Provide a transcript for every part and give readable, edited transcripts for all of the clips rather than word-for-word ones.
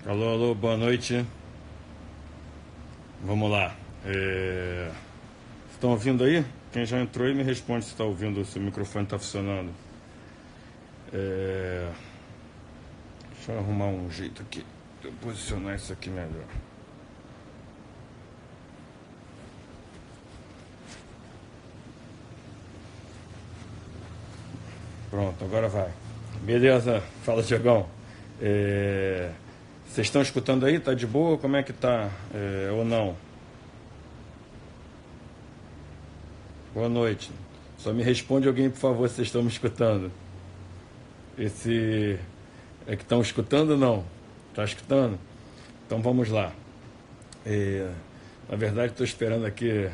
Alô, alô, boa noite. Vamos lá. Estão ouvindo aí? Quem já entrou aí me responde se está ouvindo, se o microfone está funcionando. É... Deixa eu arrumar um jeito aqui de eu posicionar isso aqui melhor. Pronto, agora vai. Beleza, fala Diegão. Vocês estão escutando aí? Tá de boa? Como é que tá? Ou não? Boa noite. Só me responde alguém, por favor, se vocês estão me escutando. Esse é que estão escutando ou não? Tá escutando? Então vamos lá. É, Na verdade, estou esperando aqui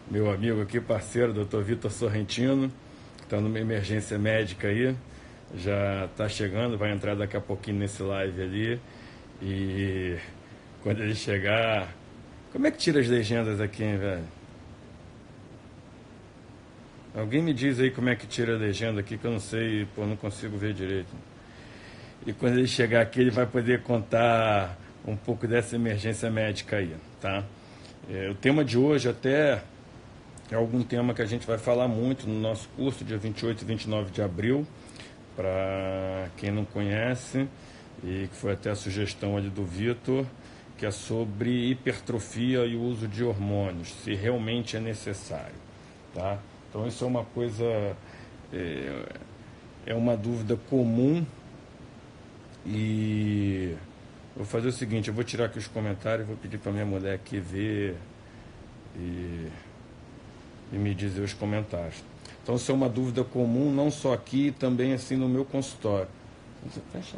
meu amigo aqui, parceiro, Dr. Vitor Sorrentino, que está numa emergência médica aí. Já está chegando, vai entrar daqui a pouquinho nesse live ali. E quando ele chegar. Como é que tira as legendas aqui, hein, velho? Alguém me diz aí como é que tira a legenda aqui, que eu não sei, pô, não consigo ver direito. E quando ele chegar aqui, ele vai poder contar um pouco dessa emergência médica aí, tá? O tema de hoje até é algum tema que a gente vai falar muito no nosso curso, dia 28 e 29 de abril, para quem não conhece, e que foi até a sugestão ali do Vitor, que é sobre hipertrofia e o uso de hormônios, se realmente é necessário, tá? Então isso é uma coisa, é, é uma dúvida comum e vou fazer o seguinte, eu vou tirar aqui os comentários, vou pedir para minha mulher aqui ver e, e me dizer os comentários. Então, isso é uma dúvida comum, não só aqui, também assim no meu consultório. Você fecha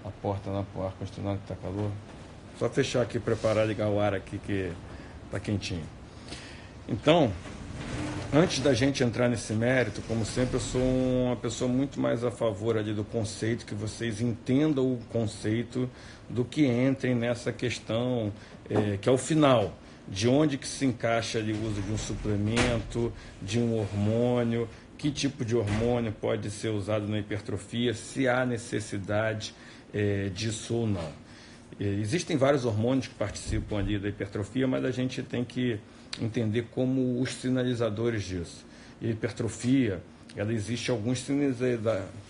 a porta na ar condicionado que está calor? Só fechar aqui, preparar, ligar o ar aqui que está quentinho. Então, antes da gente entrar nesse mérito, como sempre, eu sou uma pessoa muito mais a favor ali do conceito, que vocês entendam o conceito do que entrem nessa questão, que é o final, de onde que se encaixa ali o uso de um suplemento, de um hormônio, que tipo de hormônio pode ser usado na hipertrofia, se há necessidade disso ou não. Existem vários hormônios que participam ali da hipertrofia, mas a gente tem que entender como os sinalizadores disso. E a hipertrofia, ela existe alguns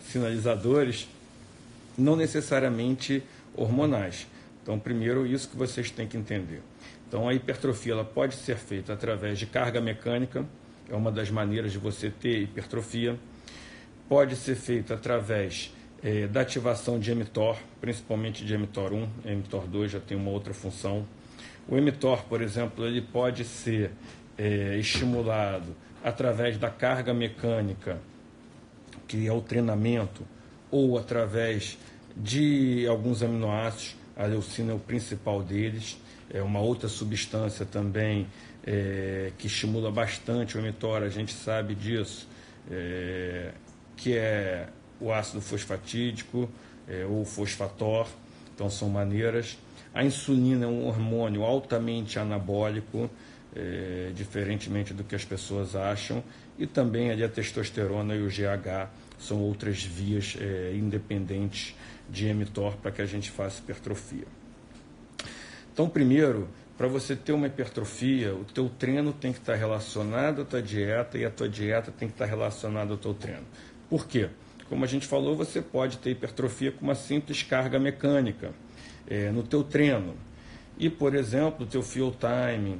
sinalizadores, não necessariamente hormonais. Então, primeiro, isso que vocês têm que entender. Então, a hipertrofia ela pode ser feita através de carga mecânica, é uma das maneiras de você ter hipertrofia. Pode ser feita através da ativação de mTOR, principalmente de mTOR1, mTOR2 já tem uma outra função. O mTOR, por exemplo, ele pode ser estimulado através da carga mecânica, que é o treinamento, ou através de alguns aminoácidos. A leucina é o principal deles. É uma outra substância também que estimula bastante o mTOR, a gente sabe disso, que é o ácido fosfatídico ou fosfator. Então são maneiras. A insulina é um hormônio altamente anabólico, diferentemente do que as pessoas acham, e também ali a testosterona e o GH são outras vias independentes de mTOR para que a gente faça hipertrofia. Então, primeiro, para você ter uma hipertrofia, o teu treino tem que estar relacionado à tua dieta e a tua dieta tem que estar relacionada ao teu treino. Por quê? Como a gente falou, você pode ter hipertrofia com uma simples carga mecânica no teu treino. E, por exemplo, o teu fuel time,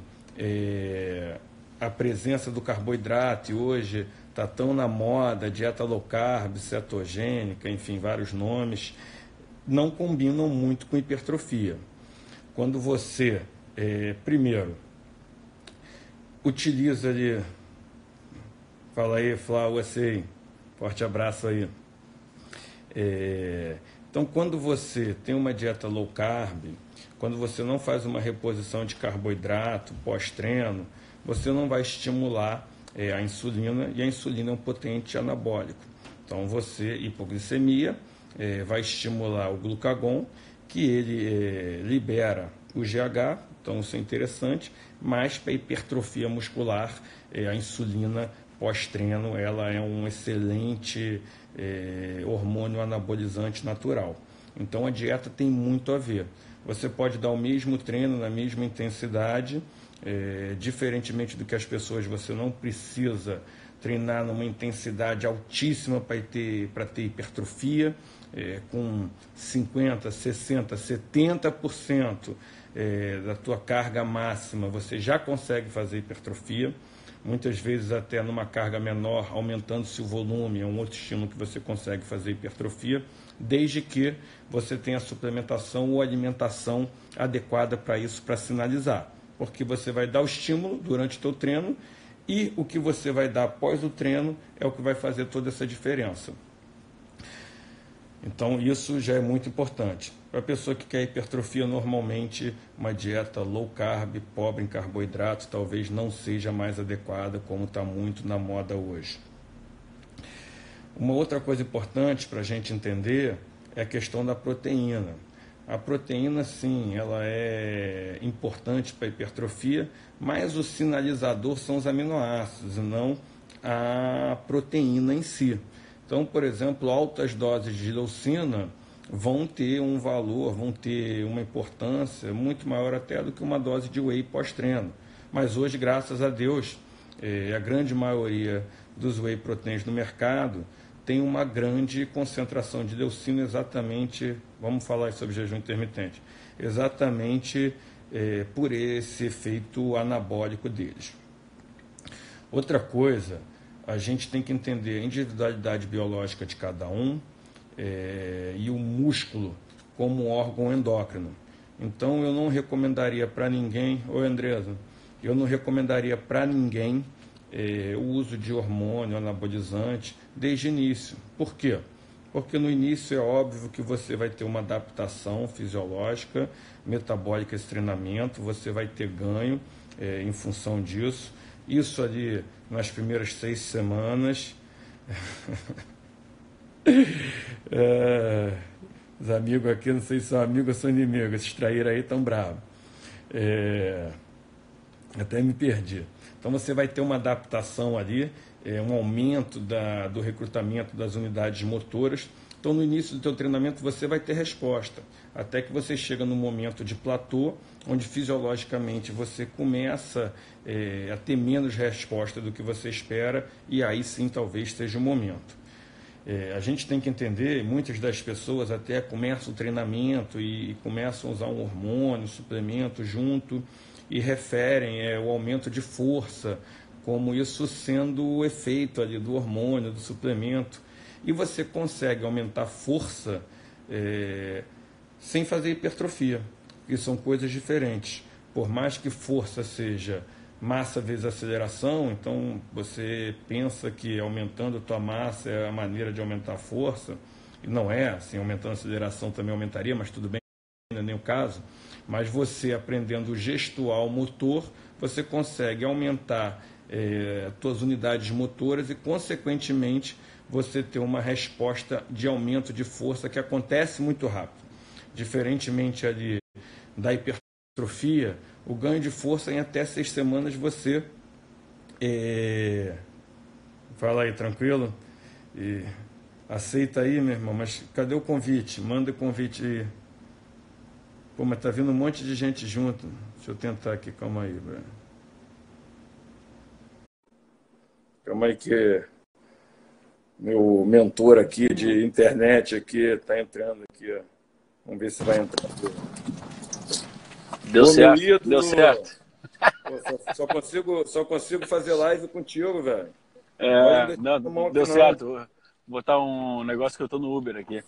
a presença do carboidrato, e hoje está tão na moda, dieta low carb, cetogênica, enfim, vários nomes, não combinam muito com hipertrofia. Quando você, primeiro, utiliza ali, fala aí, Flávio, você, forte abraço aí. Então, quando você tem uma dieta low carb, quando você não faz uma reposição de carboidrato pós-treino, você não vai estimular a insulina, e a insulina é um potente anabólico. Então, você, hipoglicemia, vai estimular o glucagon, que ele libera o GH, então isso é interessante, mas para hipertrofia muscular, a insulina pós-treino, ela é um excelente hormônio anabolizante natural. Então a dieta tem muito a ver. Você pode dar o mesmo treino na mesma intensidade, diferentemente do que as pessoas, você não precisa treinar numa intensidade altíssima para ter hipertrofia, com 50%, 60%, 70% da tua carga máxima, você já consegue fazer hipertrofia. Muitas vezes até numa carga menor, aumentando-se o volume, é um outro estímulo que você consegue fazer hipertrofia, desde que você tenha a suplementação ou alimentação adequada para isso, para sinalizar. Porque você vai dar o estímulo durante o teu treino e o que você vai dar após o treino é o que vai fazer toda essa diferença. Então isso já é muito importante. Para a pessoa que quer hipertrofia, normalmente uma dieta low carb, pobre em carboidrato, talvez não seja mais adequada, como está muito na moda hoje. Uma outra coisa importante para a gente entender é a questão da proteína. A proteína, sim, ela é importante para a hipertrofia, mas o sinalizador são os aminoácidos e não a proteína em si. Então, por exemplo, altas doses de leucina vão ter um valor, vão ter uma importância muito maior até do que uma dose de whey pós-treino. Mas hoje, graças a Deus, a grande maioria dos whey proteins no mercado tem uma grande concentração de leucina exatamente, vamos falar sobre jejum intermitente, exatamente por esse efeito anabólico deles. Outra coisa, a gente tem que entender a individualidade biológica de cada um e o músculo como órgão endócrino. Então eu não recomendaria para ninguém, Andresa, eu não recomendaria para ninguém o uso de hormônio anabolizante desde o início. Por quê? Porque no início é óbvio que você vai ter uma adaptação fisiológica, metabólica, esse treinamento, você vai ter ganho em função disso. Isso ali nas primeiras 6 semanas. Os amigos aqui, não sei se são amigos ou são inimigos, esses traíram aí tão bravos. Até me perdi. Então você vai ter uma adaptação ali, um aumento do recrutamento das unidades motoras. Então no início do teu treinamento você vai ter resposta, até que você chega no momento de platô, onde fisiologicamente você começa a ter menos resposta do que você espera, e aí sim talvez seja o momento. A gente tem que entender, muitas das pessoas até começam o treinamento e começam a usar um hormônio, suplemento junto, e referem o aumento de força, como isso sendo o efeito ali do hormônio, do suplemento. E você consegue aumentar força sem fazer hipertrofia, que são coisas diferentes. Por mais que força seja massa vezes aceleração, então você pensa que aumentando a tua massa é a maneira de aumentar a força, e não é, assim, aumentando a aceleração também aumentaria, mas tudo bem, não é nem o caso. Mas você aprendendo gestual motor, você consegue aumentar suas unidades motoras e, consequentemente, você ter uma resposta de aumento de força que acontece muito rápido. Diferentemente ali da hipertrofia, o ganho de força em até 6 semanas você... Fala aí, tranquilo? Aceita aí, meu irmão, mas cadê o convite? Manda o convite aí. Pô, mas tá vindo um monte de gente junto. Deixa eu tentar aqui, calma aí, velho. Calma aí que meu mentor aqui de internet aqui tá entrando aqui, ó. Vamos ver se vai entrar. Deu certo, deu certo. Pô, só consigo fazer live contigo, velho. Não, deu certo. Vou botar um negócio que eu tô no Uber aqui.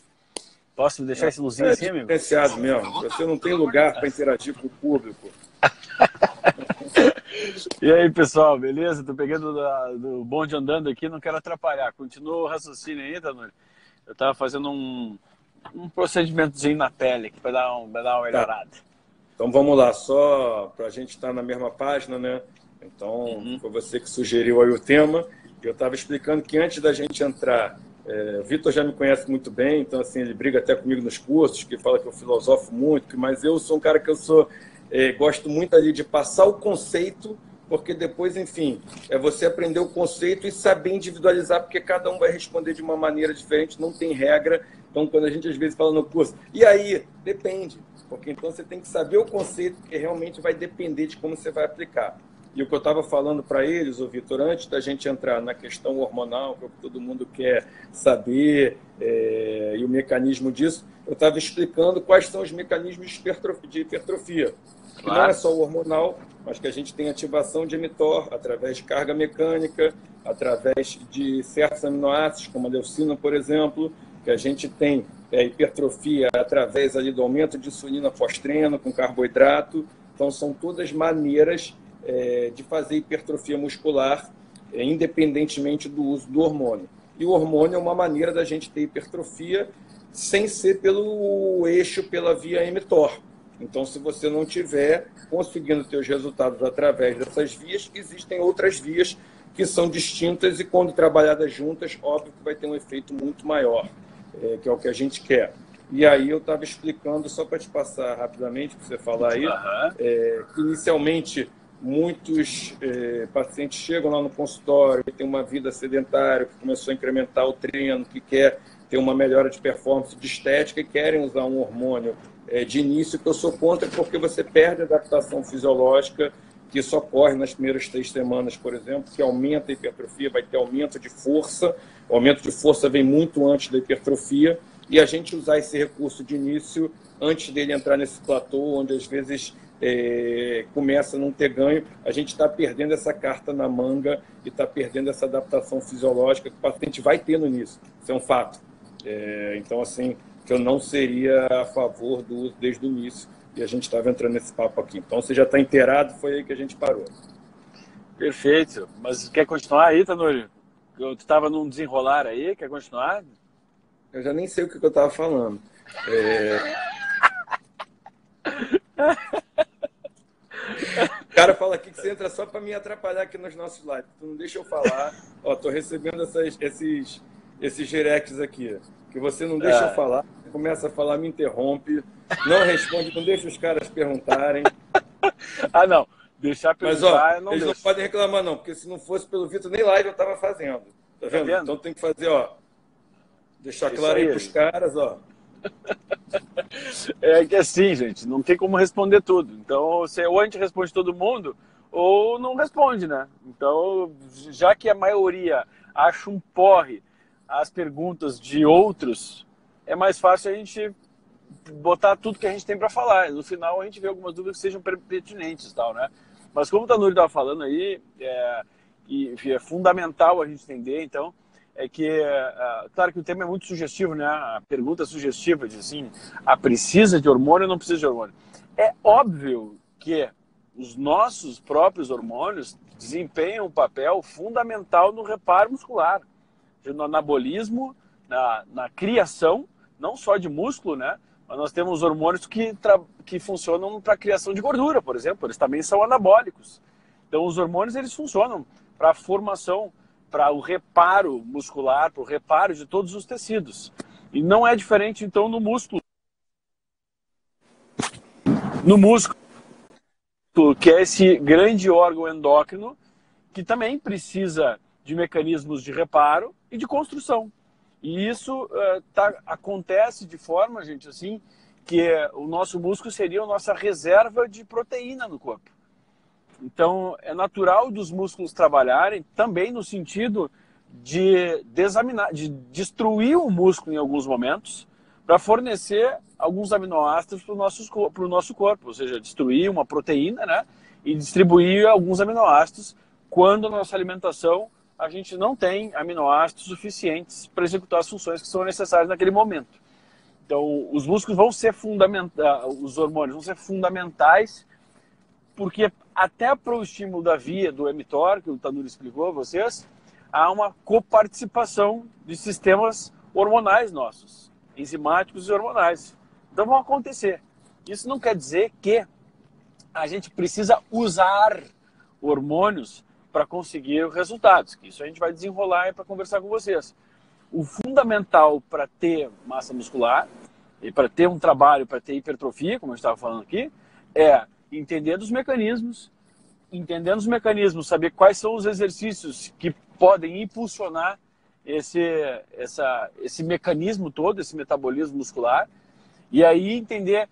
Posso deixar esse luzinho assim, amigo? Diferenciado mesmo. Você não tem lugar para interagir com o público. E aí, pessoal, beleza? Tô pegando do bonde andando aqui, não quero atrapalhar. Continua o raciocínio aí, Tanuri. Eu tava fazendo um procedimentozinho na pele aqui para dar uma melhorada. Tá. Então vamos lá, só para a gente estar na mesma página, né? Então, foi você que sugeriu aí o tema. Eu estava explicando que antes da gente entrar, o Vitor já me conhece muito bem, então assim, ele briga até comigo nos cursos, que fala que eu filosofo muito, mas eu sou um cara que gosto muito ali de passar o conceito, porque depois, enfim, é você aprender o conceito e saber individualizar, porque cada um vai responder de uma maneira diferente, não tem regra, Então, quando a gente às vezes fala no curso, e aí? Depende, porque então você tem que saber o conceito, que realmente vai depender de como você vai aplicar. E o que eu estava falando para eles, ô Vitor, antes da gente entrar na questão hormonal, que é o que todo mundo quer saber, e o mecanismo disso, eu estava explicando quais são os mecanismos de hipertrofia. Que não é só o hormonal, mas que a gente tem ativação de mTOR através de carga mecânica, através de certos aminoácidos, como a leucina, por exemplo, que a gente tem hipertrofia através ali do aumento de insulina pós-treino com carboidrato. Então, são todas maneiras de fazer hipertrofia muscular, independentemente do uso do hormônio. E o hormônio é uma maneira da gente ter hipertrofia sem ser pelo eixo, pela via mTOR. Então, se você não estiver conseguindo ter os resultados através dessas vias, existem outras vias que são distintas e, quando trabalhadas juntas, óbvio que vai ter um efeito muito maior, que é o que a gente quer. E aí eu estava explicando, só para te passar rapidamente, para você falar aí, que inicialmente muitos pacientes chegam lá no consultório, que tem uma vida sedentária, que começou a incrementar o treino, que quer ter uma melhora de performance de estética e querem usar um hormônio de início, que eu sou contra, porque você perde a adaptação fisiológica, que isso ocorre nas primeiras 3 semanas, por exemplo, que aumenta a hipertrofia, vai ter aumento de força. O aumento de força vem muito antes da hipertrofia, e a gente usar esse recurso de início antes dele entrar nesse platô, onde às vezes começa a não ter ganho, a gente está perdendo essa carta na manga e está perdendo essa adaptação fisiológica que o paciente vai ter no início. Isso é um fato. Então, assim, que eu não seria a favor do uso desde o início, e a gente estava entrando nesse papo aqui. Então, você já está inteirado, foi aí que a gente parou. Perfeito. Mas quer continuar aí, Tanuri? Tu estava num desenrolar aí, quer continuar? Eu já nem sei o que eu estava falando. O cara fala aqui que você entra só para me atrapalhar aqui nos nossos lives. Tu não deixa eu falar. Ó, tô recebendo esses directs aqui, que você não deixa eu falar, começa a falar, me interrompe, não responde, não deixa os caras perguntarem. Ah, não. Deixar perguntar, mas, ó, eles não podem reclamar, não, porque se não fosse pelo Vitor, nem live eu estava fazendo. Tá vendo? Então tem que fazer, ó. Deixar claro aí pros caras, ó. É que assim, gente, não tem como responder tudo. Então, ou a gente responde todo mundo, ou não responde, né? Então, já que a maioria acha um porre as perguntas de outros, é mais fácil a gente botar tudo que a gente tem para falar. No final, a gente vê algumas dúvidas que sejam pertinentes e tal, né? Mas como o Tanuri estava falando aí, e é fundamental a gente entender, então, claro que o tema é muito sugestivo, né? A pergunta é sugestiva, diz assim, precisa de hormônio ou não precisa de hormônio? É óbvio que os nossos próprios hormônios desempenham um papel fundamental no reparo muscular, no anabolismo, na criação, não só de músculo, né? Mas nós temos hormônios que funcionam para a criação de gordura, por exemplo, eles também são anabólicos. Então, os hormônios, eles funcionam para a formação, para o reparo muscular, para o reparo de todos os tecidos. E não é diferente, então, no músculo. No músculo, que é esse grande órgão endócrino, que também precisa de mecanismos de reparo e de construção. E isso acontece de forma, gente, assim, que o nosso músculo seria a nossa reserva de proteína no corpo. Então, é natural dos músculos trabalharem também no sentido de destruir o músculo em alguns momentos para fornecer alguns aminoácidos para o nosso corpo, ou seja, destruir uma proteína, né, e distribuir alguns aminoácidos quando a nossa alimentação a gente não tem aminoácidos suficientes para executar as funções que são necessárias naquele momento. Então, os músculos vão ser os hormônios vão ser fundamentais, porque até para o estímulo da via do mTOR, que o Tanuri explicou a vocês, há uma coparticipação de sistemas hormonais nossos, enzimáticos e hormonais. Então vão acontecer. Isso não quer dizer que a gente precisa usar hormônios para conseguir resultados. Isso a gente vai desenrolar para conversar com vocês. O fundamental para ter massa muscular e para ter um trabalho, para ter hipertrofia, como a gente estava falando aqui, é entender dos mecanismos, saber quais são os exercícios que podem impulsionar esse mecanismo todo, esse metabolismo muscular, e aí entender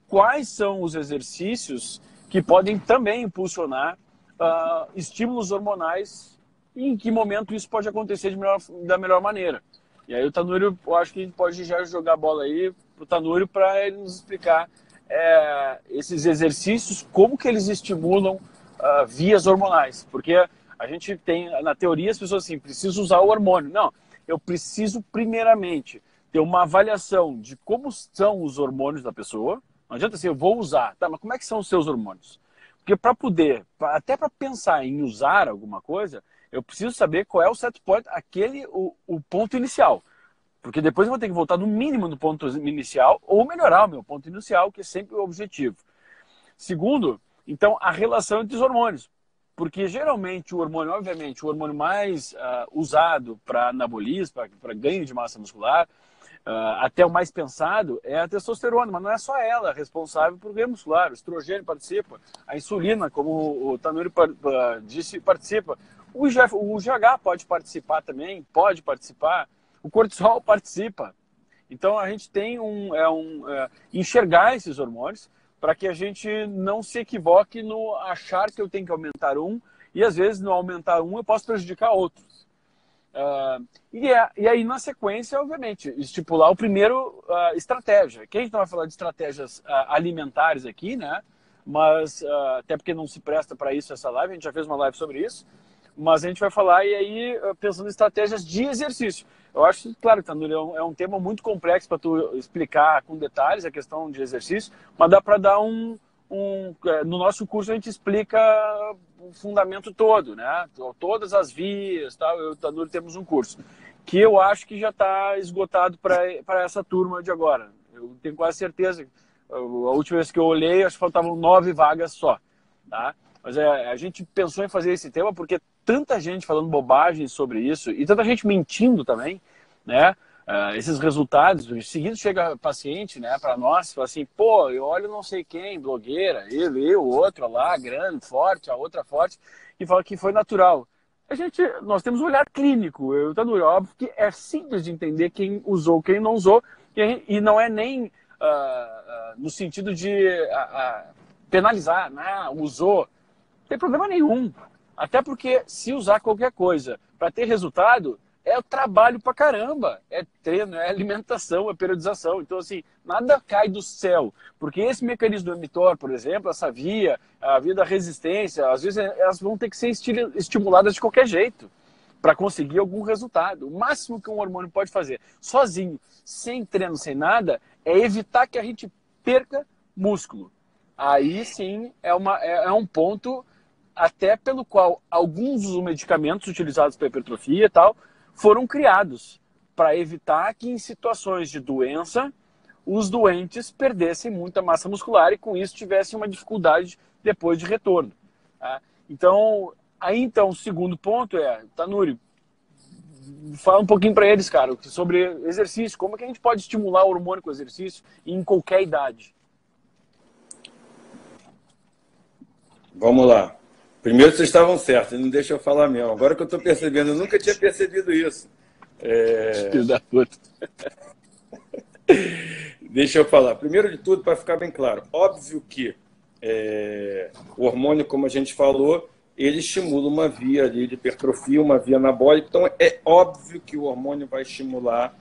quais são os exercícios que podem também impulsionar estímulos hormonais e em que momento isso pode acontecer da melhor maneira. E aí o Tanuri, eu acho que a gente pode já jogar a bola aí pro Tanuri para ele nos explicar esses exercícios, como que eles estimulam vias hormonais. Porque a gente tem, na teoria, as pessoas assim, preciso usar o hormônio. Não, eu preciso primeiramente ter uma avaliação de como são os hormônios da pessoa. Não adianta assim, eu vou usar, tá, mas como é que são os seus hormônios? Porque para poder, até para pensar em usar alguma coisa, eu preciso saber qual é o set point, o ponto inicial. Porque depois eu vou ter que voltar no mínimo no ponto inicial ou melhorar o meu ponto inicial, que é sempre o objetivo. Segundo, então, a relação entre os hormônios. Porque geralmente o hormônio, obviamente, o hormônio mais usado para anabolismo, para ganho de massa muscular, até o mais pensado, é a testosterona, mas não é só ela responsável por ganho muscular. O estrogênio participa, a insulina, como o Tanuri disse, participa. O GH pode participar também, pode participar. O cortisol participa. Então a gente tem enxergar esses hormônios para que a gente não se equivoque no achar que eu tenho que aumentar um e às vezes no aumentar um eu posso prejudicar outros. E aí na sequência, obviamente, estipular o primeiro estratégia. Que a gente não vai falar de estratégias alimentares aqui, né? Mas até porque não se presta para isso essa live, a gente já fez uma live sobre isso. Mas a gente vai falar e aí pensando em estratégias de exercício. Eu acho, claro, Tanuri, é um tema muito complexo para tu explicar com detalhes a questão de exercício, mas dá para dar no nosso curso a gente explica o fundamento todo, né? Todas as vias, tal. Eu e o Tanuri temos um curso que eu acho que já está esgotado para essa turma de agora. Eu tenho quase certeza. A última vez que eu olhei, acho que faltavam 9 vagas só, tá? Mas a gente pensou em fazer esse tema porque tanta gente falando bobagem sobre isso e tanta gente mentindo também, né? Esses resultados, em seguida chega paciente, né, para nós, fala assim, pô, eu olho não sei quem, blogueira, eu, o outro lá, grande, forte, a outra forte, e fala que foi natural. Nós temos um olhar clínico, óbvio que é simples de entender quem usou, quem não usou, e não é nem no sentido de penalizar, usou, não tem problema nenhum. Até porque se usar qualquer coisa para ter resultado, é trabalho pra caramba. É treino, é alimentação, é periodização. Então, assim, nada cai do céu. Porque esse mecanismo do mTOR, por exemplo, essa via, a via da resistência, às vezes elas vão ter que ser estimuladas de qualquer jeito para conseguir algum resultado. O máximo que um hormônio pode fazer sozinho, sem treino, sem nada, é evitar que a gente perca músculo. Aí sim é um ponto até pelo qual alguns dos medicamentos utilizados para hipertrofia e tal foram criados para evitar que em situações de doença os doentes perdessem muita massa muscular e com isso tivessem uma dificuldade depois de retorno. Tá? Então, o segundo ponto Tanuri, fala um pouquinho para eles, cara, sobre exercício, como é que a gente pode estimular o hormônio com exercício em qualquer idade. Vamos lá. Primeiro vocês estavam certos, não deixa eu falar mesmo. Agora que eu estou percebendo, eu nunca tinha percebido isso. Filho da puta. Deixa eu falar. Primeiro de tudo, para ficar bem claro, óbvio que o hormônio, como a gente falou, ele estimula uma via ali de hipertrofia, uma via anabólica. Então, é óbvio que o hormônio vai estimular,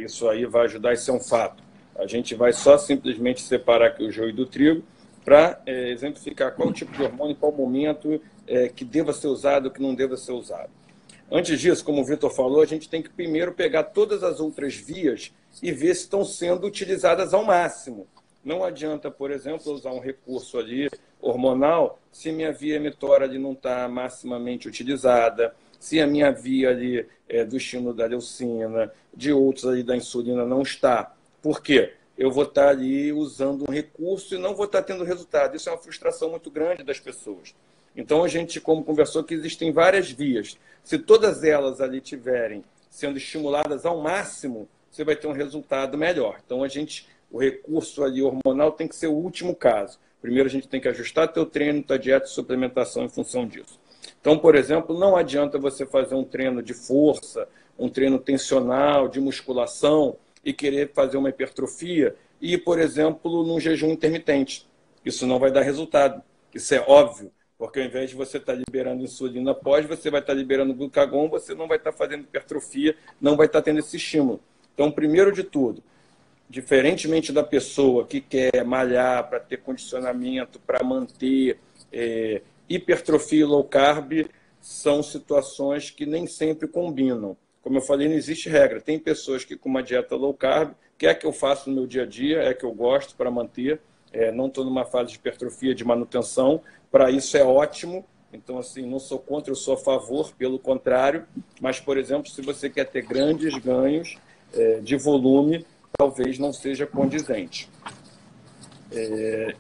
isso aí vai ajudar, isso é um fato. A gente vai só simplesmente separar aqui o joio do trigo, para exemplificar qual tipo de hormônio, qual momento que deva ser usado, que não deva ser usado. Antes disso, como o Vitor falou, a gente tem que primeiro pegar todas as outras vias e ver se estão sendo utilizadas ao máximo. Não adianta, por exemplo, usar um recurso ali hormonal se minha via mTOR ali não está maximamente utilizada, se a minha via ali do estímulo da leucina, de outros ali da insulina não está. Por quê? Eu vou estar ali usando um recurso e não vou estar tendo resultado. Isso é uma frustração muito grande das pessoas. Então, a gente, como conversou, que existem várias vias. Se todas elas ali tiverem sendo estimuladas ao máximo, você vai ter um resultado melhor. Então, o recurso ali hormonal tem que ser o último caso. Primeiro, a gente tem que ajustar teu treino, tua dieta e suplementação em função disso. Então, por exemplo, não adianta você fazer um treino de força, um treino tensional, de musculação, e querer fazer uma hipertrofia, e, por exemplo, num jejum intermitente. Isso não vai dar resultado. Isso é óbvio, porque ao invés de você estar liberando insulina após, você vai estar liberando glucagon, você não vai estar fazendo hipertrofia, não vai estar tendo esse estímulo. Então, primeiro de tudo, diferentemente da pessoa que quer malhar para ter condicionamento, para manter hipertrofia e low carb, são situações que nem sempre combinam. Como eu falei, não existe regra. Tem pessoas que com uma dieta low carb, que é que eu faço no meu dia a dia, é que eu gosto para manter, não estou numa fase de hipertrofia, de manutenção, para isso é ótimo. Então, assim, não sou contra, eu sou a favor, pelo contrário. Mas, por exemplo, se você quer ter grandes ganhos de volume, talvez não seja condizente.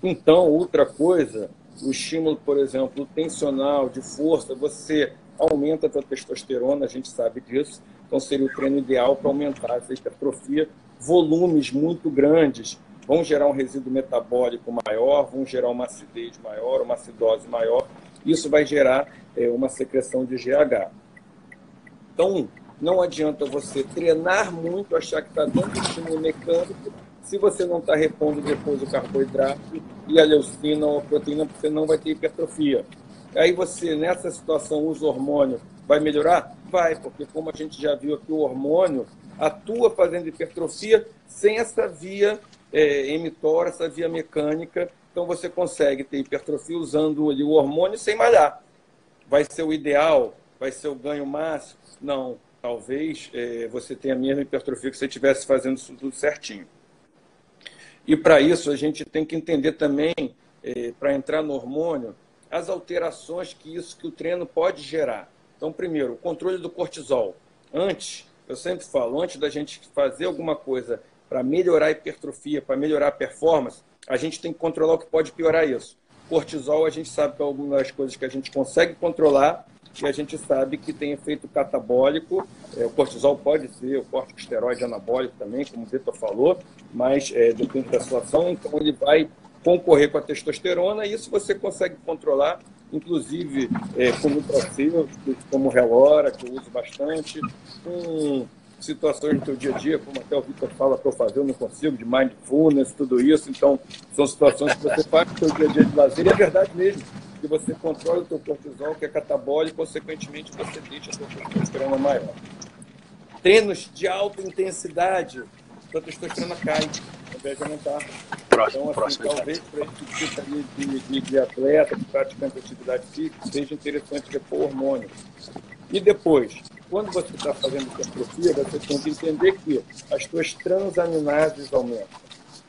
Então, outra coisa, o estímulo, por exemplo, tensional, de força, você aumenta a sua testosterona, a gente sabe disso. Então, seria o treino ideal para aumentar essa hipertrofia. Volumes muito grandes vão gerar um resíduo metabólico maior, vão gerar uma acidez maior, uma acidose maior. Isso vai gerar uma secreção de GH. Então, não adianta você treinar muito, achar que está dando estímulo mecânico, se você não está repondo depois o carboidrato e a leucina ou a proteína, você não vai ter hipertrofia. Aí você, nessa situação, usa hormônio, vai melhorar? Vai, porque como a gente já viu aqui, o hormônio atua fazendo hipertrofia sem essa via emitora, essa via mecânica. Então você consegue ter hipertrofia usando ali o hormônio sem malhar. Vai ser o ideal? Vai ser o ganho máximo? Não. Talvez você tenha a mesma hipertrofia que se você estivesse fazendo isso tudo certinho. E para isso a gente tem que entender também, para entrar no hormônio, as alterações que o treino pode gerar. Então, primeiro, o controle do cortisol. Antes, eu sempre falo, antes da gente fazer alguma coisa para melhorar a hipertrofia, para melhorar a performance, a gente tem que controlar o que pode piorar isso. Cortisol, a gente sabe que é alguma das coisas que a gente consegue controlar, e a gente sabe que tem efeito catabólico. O cortisol pode ser o corticosteroide anabólico também, como o Vitor falou, mas depende da situação. Então, ele vai concorrer com a testosterona, e isso você consegue controlar, inclusive com nutracêuticos, como o Relora, que eu uso bastante, com situações do seu dia a dia, como até o Vitor fala para eu fazer, eu não consigo, de mindfulness, tudo isso. Então, são situações que você faz no seu dia a dia de lazer, e é verdade mesmo, que você controla o seu cortisol, que é catabólico, consequentemente você deixa a sua testosterona maior. Treinos de alta intensidade, a sua testosterona cai, ao invés de aumentar. Então, assim, talvez para esse tipo de atleta, que praticante atividade física, seja interessante repor hormônio. E depois, quando você está fazendo hipertrofia, você tem que entender que as suas transaminases aumentam.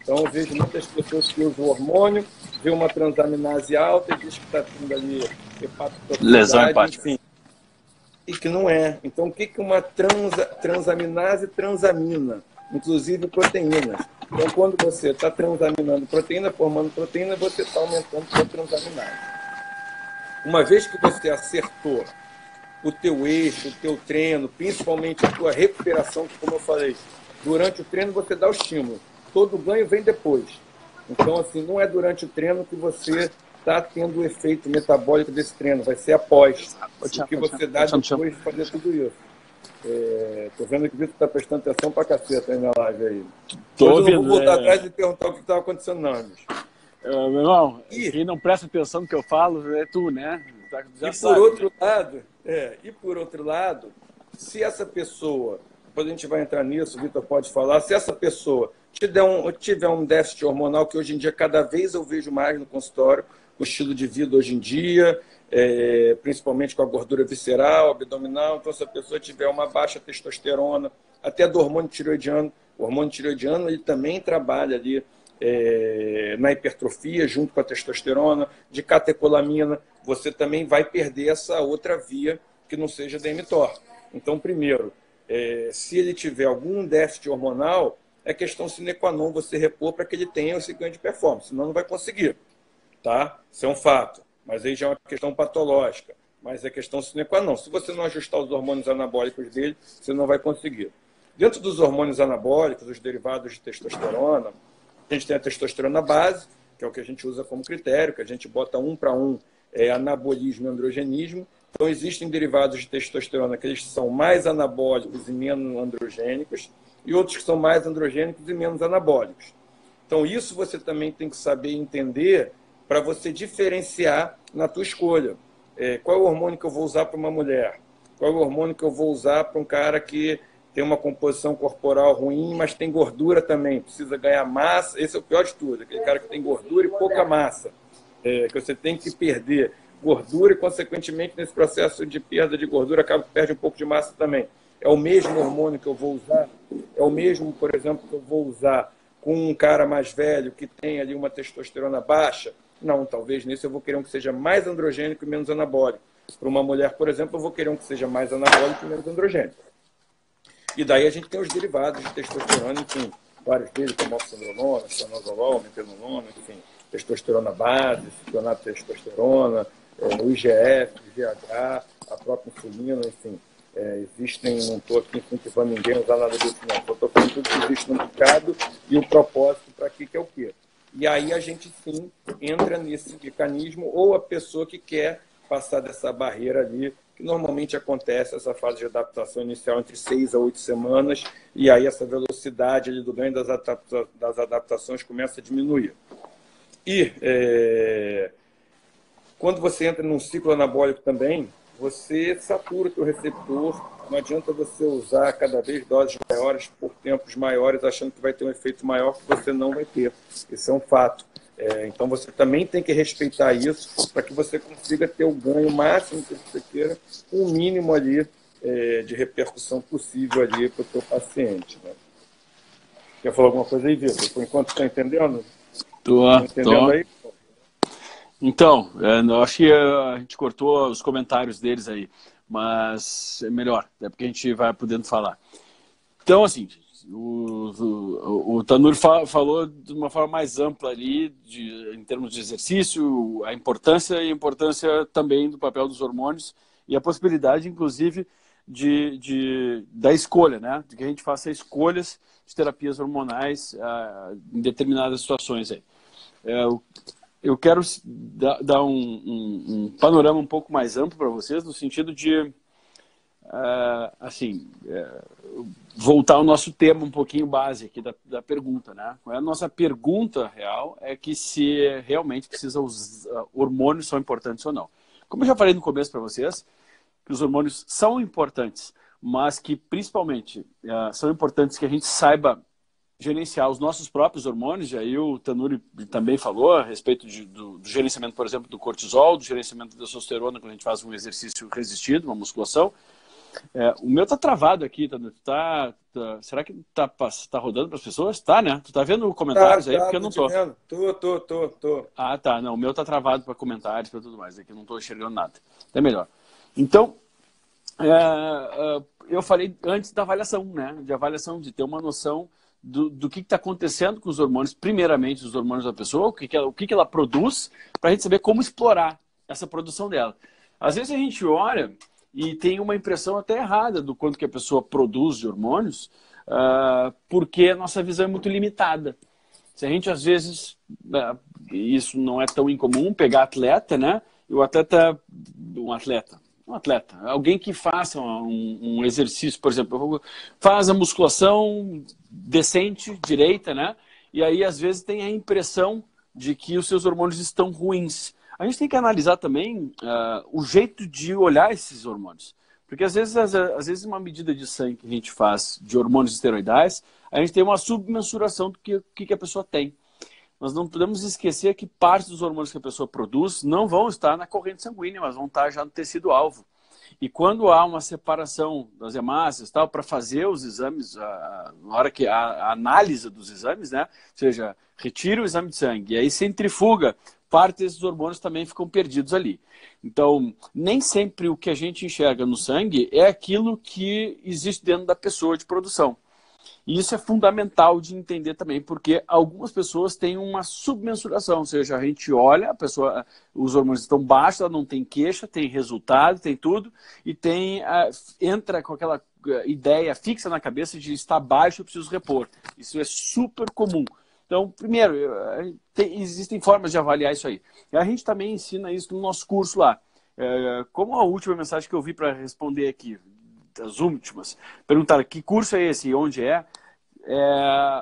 Então, eu vejo muitas pessoas que usam hormônio, vê uma transaminase alta e diz que está tendo ali hepatotoxicidade, enfim. E que não é. Então, o que uma transaminase transamina? Inclusive proteínas. Então, quando você está transaminando proteína, formando proteína, você está aumentando a sua transaminase. Uma vez que você acertou o teu eixo, o teu treino, principalmente a tua recuperação, que, como eu falei, durante o treino você dá o estímulo. Todo ganho vem depois. Então, assim, não é durante o treino que você está tendo o efeito metabólico desse treino, vai ser após. O que você dá depois de fazer tudo isso. Tô vendo que o Vitor está prestando atenção pra caceta aí na live aí. Tô ouvindo, eu não vou voltar atrás e perguntar o que estava acontecendo, não, Luiz. Meu irmão, quem não presta atenção no que eu falo é tu, né? Já sabe, por outro lado, se essa pessoa, depois a gente vai entrar nisso, o Vitor pode falar, se essa pessoa tiver um déficit hormonal, que hoje em dia cada vez eu vejo mais no consultório, o estilo de vida hoje em dia, principalmente com a gordura visceral, abdominal, então se a pessoa tiver uma baixa testosterona, até do hormônio tireoidiano, o hormônio tireoidiano ele também trabalha ali na hipertrofia, junto com a testosterona, de catecolamina, você também vai perder essa outra via que não seja da mTOR. Então, primeiro, se ele tiver algum déficit hormonal, é questão sine qua non você repor para que ele tenha esse ganho de performance, senão não vai conseguir. Tá? Isso é um fato, mas aí já é uma questão patológica, mas é questão sine qua non. Se você não ajustar os hormônios anabólicos dele, você não vai conseguir. Dentro dos hormônios anabólicos, os derivados de testosterona, a gente tem a testosterona base, que é o que a gente usa como critério, que a gente bota 1 para 1 anabolismo e androgenismo, Então, existem derivados de testosterona que eles são mais anabólicos e menos androgênicos, e outros que são mais androgênicos e menos anabólicos. Então, isso você também tem que saber entender para você diferenciar na tua escolha. Qual é o hormônio que eu vou usar para uma mulher? Qual é o hormônio que eu vou usar para um cara que tem uma composição corporal ruim, mas tem gordura também, precisa ganhar massa? Esse é o pior de tudo, aquele cara que tem gordura e pouca massa, que você tem que perder gordura e, consequentemente, nesse processo de perda de gordura, acaba que perde um pouco de massa também. É o mesmo hormônio que eu vou usar? É o mesmo, por exemplo, que eu vou usar com um cara mais velho que tem ali uma testosterona baixa? Não, talvez nesse eu vou querer um que seja mais androgênico e menos anabólico. Para uma mulher, por exemplo, eu vou querer um que seja mais anabólico e menos androgênico. E daí a gente tem os derivados de testosterona, enfim, vários deles, como oxandrolona, stanozolol, metenolona, enfim, testosterona base, ciclonato de testosterona, o IGF, o GH, a própria insulina, enfim. Existem, não estou aqui incentivando ninguém a usar nada disso, não. Estou falando tudo que existe no mercado e o propósito para aqui que é o quê? E aí a gente, sim, entra nesse mecanismo, ou a pessoa que quer passar dessa barreira ali, que normalmente acontece essa fase de adaptação inicial entre 6 a 8 semanas, e aí essa velocidade ali do ganho das adaptações começa a diminuir. E quando você entra num ciclo anabólico também, você satura o teu receptor. Não adianta você usar cada vez doses maiores por tempos maiores, achando que vai ter um efeito maior, que você não vai ter. Isso é um fato. Então você também tem que respeitar isso para que você consiga ter o ganho máximo que você queira, com o mínimo ali de repercussão possível ali para o teu paciente. Né? Quer falar alguma coisa aí, Vitor? Por enquanto, está entendendo? Tô. Entendendo aí? Então, eu acho que a gente cortou os comentários deles aí, mas é melhor, até porque a gente vai podendo falar. Então, assim, o Tanuri falou de uma forma mais ampla ali, em termos de exercício, a importância e a importância também do papel dos hormônios e a possibilidade, inclusive, da escolha, né? De que a gente faça escolhas de terapias hormonais em determinadas situações aí. Eu quero dar um panorama um pouco mais amplo para vocês, no sentido de, voltar ao nosso tema um pouquinho base aqui da pergunta, né? A nossa pergunta real é que se realmente os hormônios são importantes ou não. Como eu já falei no começo para vocês, que os hormônios são importantes, mas que principalmente são importantes que a gente saiba gerenciar os nossos próprios hormônios, e aí o Tanuri também falou a respeito do gerenciamento, por exemplo, do cortisol, do gerenciamento da testosterona quando a gente faz um exercício resistido, uma musculação. O meu tá travado aqui, Tanuri. Será que tá rodando para as pessoas? Tá, né? Tu tá vendo comentários aí? Porque eu não tô. Tô. Ah, tá. Não, o meu tá travado para comentários, para tudo mais. Aqui eu não tô enxergando nada. É melhor. Então, eu falei antes da avaliação, né? De avaliação, de ter uma noção do que está acontecendo com os hormônios, primeiramente os hormônios da pessoa, o que ela produz, para a gente saber como explorar essa produção dela. Às vezes a gente olha e tem uma impressão até errada do quanto que a pessoa produz de hormônios, porque a nossa visão é muito limitada. Se a gente, às vezes, isso não é tão incomum, pegar atleta, né? E o atleta, alguém que faça um exercício, por exemplo, faz a musculação decente, direita, né? E aí, às vezes, tem a impressão de que os seus hormônios estão ruins. A gente tem que analisar também o jeito de olhar esses hormônios. Porque, às vezes, uma medida de sangue que a gente faz de hormônios esteroidais, a gente tem uma submensuração do que a pessoa tem. Nós não podemos esquecer que parte dos hormônios que a pessoa produz não vão estar na corrente sanguínea, mas vão estar já no tecido-alvo. E quando há uma separação das hemácias para fazer os exames, na hora que a análise dos exames, né? Ou seja, retira o exame de sangue e aí centrifuga, parte desses hormônios também ficam perdidos ali. Então, nem sempre o que a gente enxerga no sangue é aquilo que existe dentro da pessoa de produção. E isso é fundamental de entender também, porque algumas pessoas têm uma submensuração, ou seja, a gente olha, os hormônios estão baixos, ela não tem queixa, tem resultado, tem tudo, e entra com aquela ideia fixa na cabeça de estar baixo, eu preciso repor. Isso é super comum. Então, primeiro, existem formas de avaliar isso aí. E a gente também ensina isso no nosso curso lá. como a última mensagem que eu vi para responder aqui, das últimas, perguntaram que curso é esse e onde é.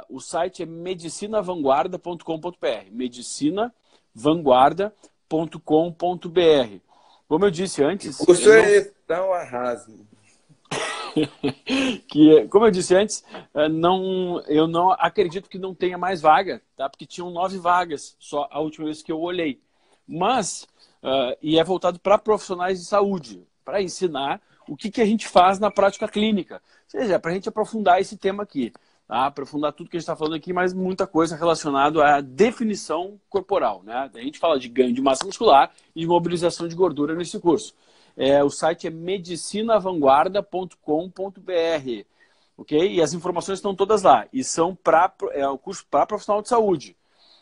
O site é medicinavanguarda.com.br, medicinavanguarda.com.br. Como eu disse antes... O curso é esse, então arrase. Como eu disse antes, eu não acredito que não tenha mais vaga, tá? Porque tinham 9 vagas só a última vez que eu olhei. Mas, e é voltado para profissionais de saúde, para ensinar o que a gente faz na prática clínica. Ou seja, para a gente aprofundar esse tema aqui. Tá? Aprofundar tudo que a gente está falando aqui, mas muita coisa relacionada à definição corporal. Né? A gente fala de ganho de massa muscular e de mobilização de gordura nesse curso. O site é medicinavanguarda.com.br, ok? E as informações estão todas lá. E são o curso para profissional de saúde.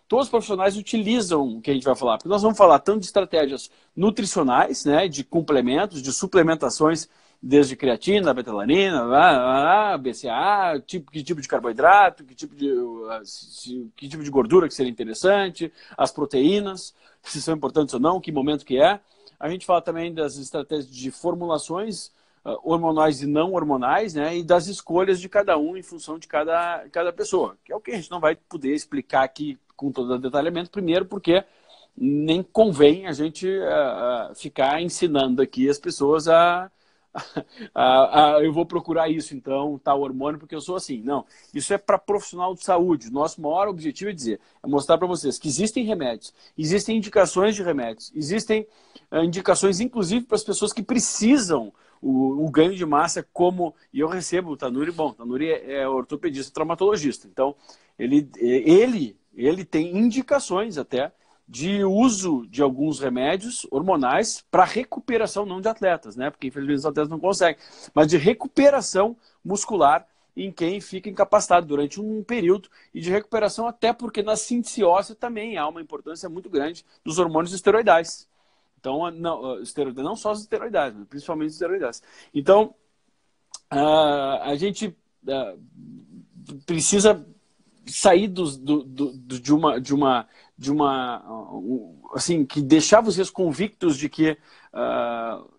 Todos os profissionais utilizam o que a gente vai falar, porque nós vamos falar tanto de estratégias nutricionais, né, de complementos, de suplementações, desde creatina, betalanina, BCAA, que tipo de carboidrato, que tipo de gordura que seria interessante, as proteínas, se são importantes ou não, que momento que é. A gente fala também das estratégias de formulações hormonais e não hormonais, né? E das escolhas de cada um em função de cada pessoa, que é o que a gente não vai poder explicar aqui com todo detalhamento, primeiro porque nem convém a gente ficar ensinando aqui as pessoas eu vou procurar isso, então, tal hormônio, porque eu sou assim. Não, isso é para profissional de saúde. Nosso maior objetivo é mostrar para vocês que existem remédios, existem indicações de remédios, existem indicações, inclusive, para as pessoas que precisam o ganho de massa, e eu recebo o Tanuri. Bom, o Tanuri é ortopedista, traumatologista, então ele tem indicações até de uso de alguns remédios hormonais para recuperação, não de atletas, né? Porque infelizmente os atletas não conseguem, mas de recuperação muscular em quem fica incapacitado durante um período, e de recuperação até porque na síntese óssea também há uma importância muito grande dos hormônios esteroidais. Então, não só os esteroidais, mas principalmente os esteroidais. Então, a gente precisa sair assim, que deixar vocês convictos de que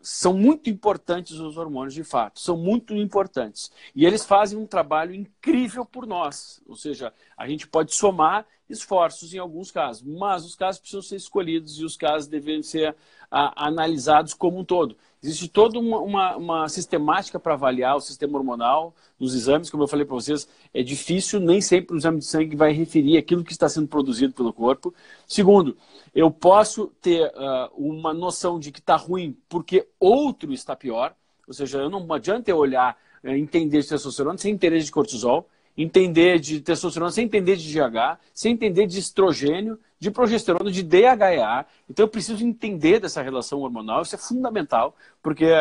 são muito importantes os hormônios, de fato, são muito importantes. E eles fazem um trabalho incrível por nós. Ou seja, a gente pode somar esforços em alguns casos, mas os casos precisam ser escolhidos e os casos devem ser analisados como um todo. Existe toda uma sistemática para avaliar o sistema hormonal nos exames. Como eu falei para vocês, é difícil, nem sempre o exame de sangue vai referir aquilo que está sendo produzido pelo corpo. Segundo, eu posso ter uma noção de que está ruim porque outro está pior. Ou seja, não adianta eu olhar, entender de testosterona sem entender de cortisol, entender de testosterona sem entender de GH, sem entender de estrogênio, de progesterona, de DHEA. Então eu preciso entender dessa relação hormonal. Isso é fundamental, porque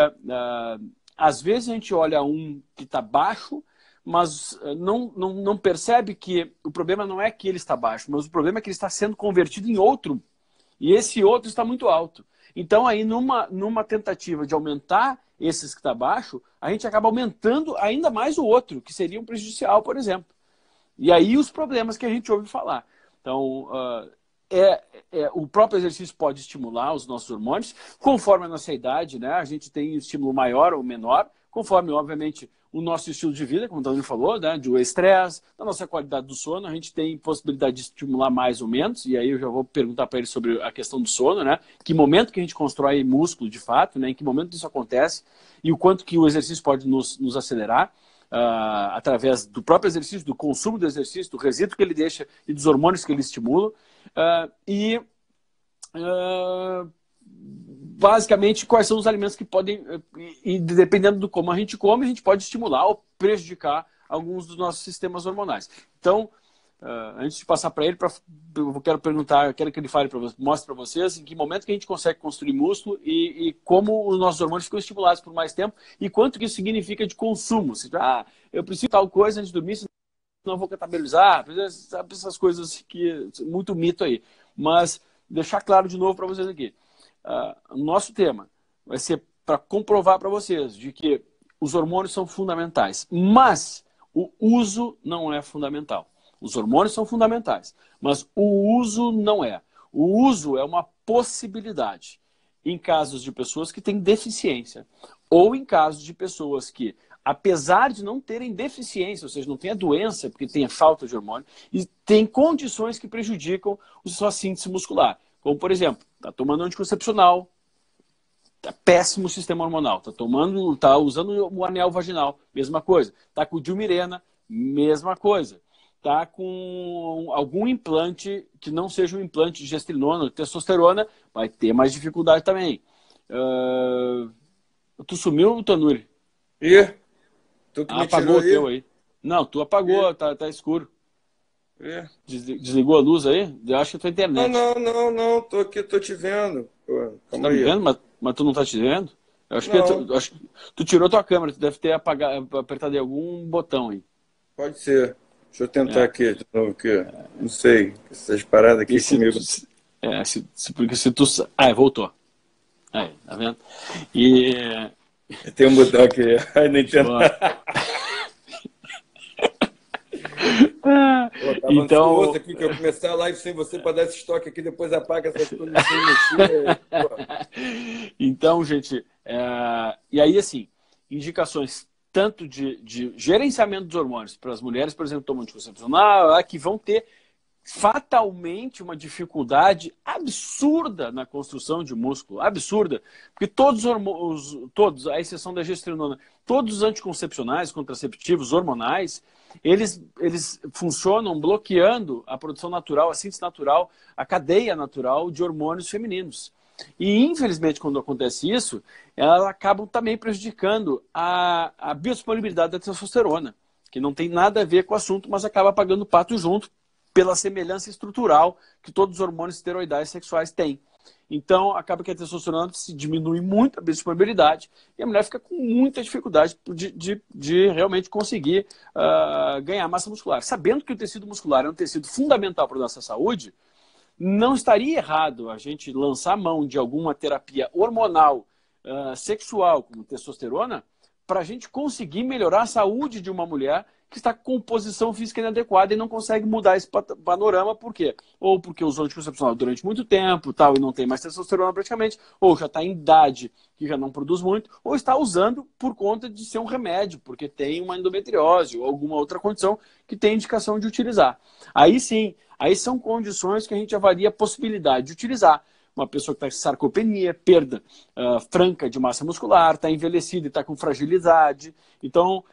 às vezes a gente olha um que está baixo, mas não percebe que o problema não é que ele está baixo, mas o problema é que ele está sendo convertido em outro, e esse outro está muito alto. Então aí numa tentativa de aumentar esses que está baixo, a gente acaba aumentando ainda mais o outro, que seria um prejudicial, por exemplo. E aí os problemas que a gente ouve falar. Então, o próprio exercício pode estimular os nossos hormônios, conforme a nossa idade, né? A gente tem um estímulo maior ou menor, conforme, obviamente, o nosso estilo de vida, como o Dani falou, né? Do estresse, da nossa qualidade do sono. A gente tem possibilidade de estimular mais ou menos, e aí eu já vou perguntar para ele sobre a questão do sono, né? Que momento que a gente constrói músculo de fato, né? Em que momento isso acontece, e o quanto que o exercício pode nos acelerar. Através do próprio exercício, do consumo do exercício, do resíduo que ele deixa e dos hormônios que ele estimula. Basicamente, quais são os alimentos que podem, e dependendo do como a gente come, a gente pode estimular ou prejudicar alguns dos nossos sistemas hormonais. Então, antes de passar para ele, eu quero que ele fale mostre para vocês em que momento que a gente consegue construir músculo e como os nossos hormônios ficam estimulados por mais tempo e quanto que isso significa de consumo. Eu preciso de tal coisa antes de dormir, senão eu vou catabolizar, sabe, essas coisas que muito mito aí. Mas deixar claro de novo para vocês aqui. O nosso tema vai ser para comprovar para vocês de que os hormônios são fundamentais, mas o uso não é fundamental. Os hormônios são fundamentais, mas o uso não é. O uso é uma possibilidade. em casos de pessoas que têm deficiência, ou em casos de pessoas que, apesar de não terem deficiência, ou seja, não tem a doença, porque tem a falta de hormônio, e tem condições que prejudicam a sua síntese muscular. Como, por exemplo, está tomando anticoncepcional, tá péssimo o sistema hormonal, tá usando o anel vaginal, mesma coisa. Tá com diumirena, mesma coisa. Tá com algum implante que não seja um implante de gestrinona, testosterona, vai ter mais dificuldade também. Tu sumiu, Tanuri? E tu que me Apagou tirou o teu aí. Não, tu apagou, tá escuro. Desligou a luz aí? Eu acho que é a tua internet. Não, tô aqui, tô te vendo. Pô, Você tá me vendo, mas tu não tá te vendo? Eu acho que tu tirou tua câmera, tu deve ter apertado em algum botão aí. Pode ser. Deixa eu tentar aqui de novo. Não sei, essas paradas aqui comigo. Porque se tu... voltou. Aí, tá vendo? E... Tem um botão aqui. Ai, não entendo. Tava Então, ansioso aqui que eu comecei a live sem você para dar esse estoque aqui, depois apaga essas coisas sem mexer. Então, gente, e aí assim, indicações tanto de gerenciamento dos hormônios para as mulheres, por exemplo, que tomam anticoncepcional, que vão ter fatalmente uma dificuldade absurda na construção de músculo, absurda, porque todos, à exceção da gestrinona, todos os anticoncepcionais, contraceptivos, hormonais, eles funcionam bloqueando a produção natural, a síntese natural, a cadeia natural de hormônios femininos. E, infelizmente, quando acontece isso, elas acabam também prejudicando a biodisponibilidade da testosterona, que não tem nada a ver com o assunto, mas acaba pagando pato junto pela semelhança estrutural que todos os hormônios esteroidais sexuais têm. Então, acaba que a testosterona se diminui muito a biodisponibilidade e a mulher fica com muita dificuldade de realmente conseguir ganhar massa muscular. Sabendo que o tecido muscular é um tecido fundamental para a nossa saúde, não estaria errado a gente lançar mão de alguma terapia hormonal sexual, como testosterona, para a gente conseguir melhorar a saúde de uma mulher que está com composição física inadequada e não consegue mudar esse panorama. Por quê? Ou porque usou anticoncepcional durante muito tempo e não tem mais testosterona praticamente, ou já está em idade que já não produz muito, ou está usando por conta de ser um remédio, porque tem uma endometriose ou alguma outra condição que tem indicação de utilizar. Aí sim, aí são condições que a gente avalia a possibilidade de utilizar. Uma pessoa que está com sarcopenia, perda franca de massa muscular, está envelhecida e está com fragilidade. Então,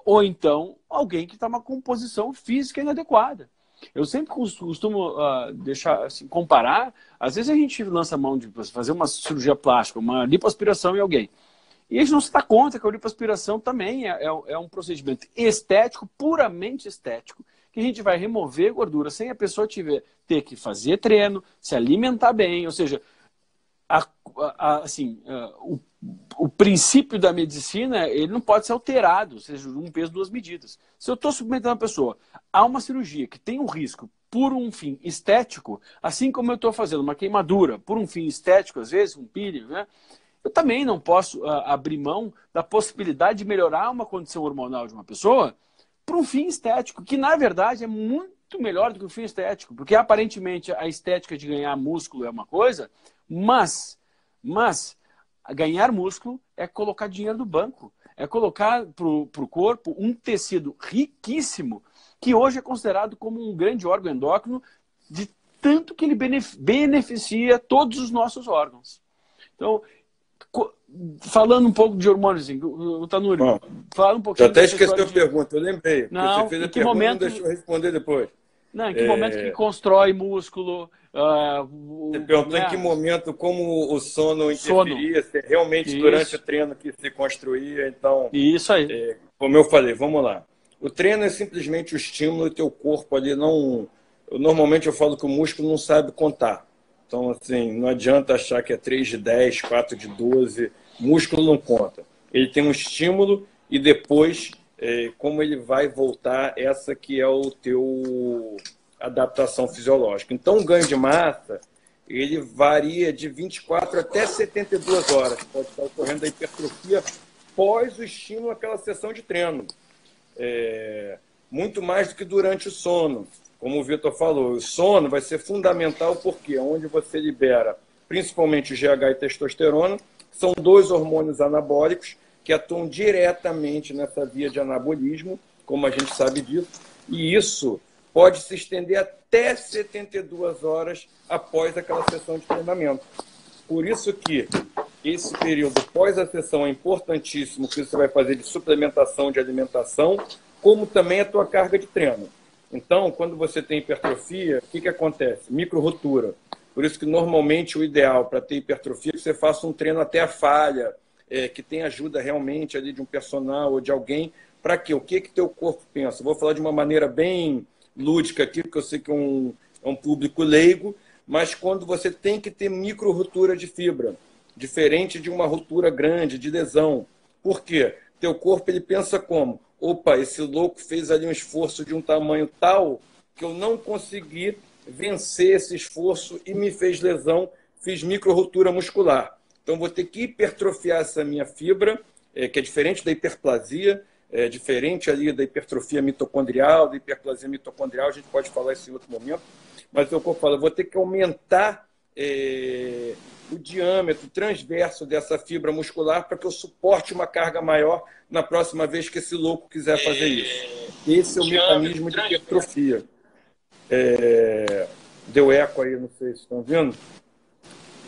ou então, alguém que está com uma composição física inadequada. Eu sempre costumo deixar assim, comparar. Às vezes a gente lança a mão de fazer uma cirurgia plástica, uma lipoaspiração em alguém. E a gente não se dá conta que a lipoaspiração também é um procedimento estético, puramente estético, que a gente vai remover gordura sem a pessoa ter que fazer treino, se alimentar bem. Ou seja, o princípio da medicina ele não pode ser alterado, ou seja, um peso, duas medidas. Se eu estou submetendo a pessoa a uma cirurgia que tem um risco por um fim estético, assim como eu estou fazendo uma queimadura por um fim estético, às vezes, um peeling, né? Eu também não posso abrir mão da possibilidade de melhorar uma condição hormonal de uma pessoa por um fim estético, que na verdade é muito melhor do que o fim estético, porque aparentemente a estética de ganhar músculo é uma coisa, mas ganhar músculo é colocar dinheiro no banco, é colocar para o corpo um tecido riquíssimo, que hoje é considerado como um grande órgão endócrino, de tanto que ele beneficia todos os nossos órgãos. Então, falando um pouco de hormônios, o Tanuri, fala um pouquinho... Já até esqueci a pergunta, eu lembrei. Não, você fez a em que pergunta momento... não deixou eu responder depois. Não, em que momento que constrói músculo... Você perguntou em que momento, como o sono interferia, se realmente durante o treino que se construía, então... Isso aí. Como eu falei, vamos lá. O treino é simplesmente o estímulo e teu corpo ali não... Normalmente eu falo que o músculo não sabe contar. Então, assim, não adianta achar que é 3 de 10, 4 de 12, músculo não conta. Ele tem um estímulo e depois, como ele vai voltar, essa que é o teu adaptação fisiológica. Então, o ganho de massa, ele varia de 24 até 72 horas. Pode estar ocorrendo a hipertrofia pós o estímulo àquela sessão de treino. Muito mais do que durante o sono. Como o Vitor falou, o sono vai ser fundamental porque é onde você libera principalmente o GH e testosterona, que são dois hormônios anabólicos que atuam diretamente nessa via de anabolismo, como a gente sabe disso, e isso pode se estender até 72 horas após aquela sessão de treinamento. Por isso que esse período pós a sessão é importantíssimo, que você vai fazer de suplementação de alimentação, como também a tua carga de treino. Então, quando você tem hipertrofia, o que acontece? Micro-rotura. Por isso que normalmente o ideal para ter hipertrofia é que você faça um treino até a falha, que tem ajuda realmente ali de um personal ou de alguém. Para quê? O que teu corpo pensa? Vou falar de uma maneira bem lúdica aqui, porque eu sei que é um público leigo, mas quando você tem que ter micro-ruptura de fibra, diferente de uma ruptura grande, de lesão. Por quê? Teu corpo ele pensa como? Opa, esse louco fez ali um esforço de um tamanho tal que eu não consegui vencer esse esforço e me fez lesão, fiz micro-ruptura muscular. Então, vou ter que hipertrofiar essa minha fibra, que é diferente da hiperplasia, é diferente ali da hipertrofia mitocondrial, da hiperplasia mitocondrial, a gente pode falar isso em outro momento, mas o corpo fala, vou ter que aumentar o diâmetro transverso dessa fibra muscular para que eu suporte uma carga maior na próxima vez que esse louco quiser fazer isso. Esse é o mecanismo de hipertrofia. Deu eco aí, não sei se estão vendo.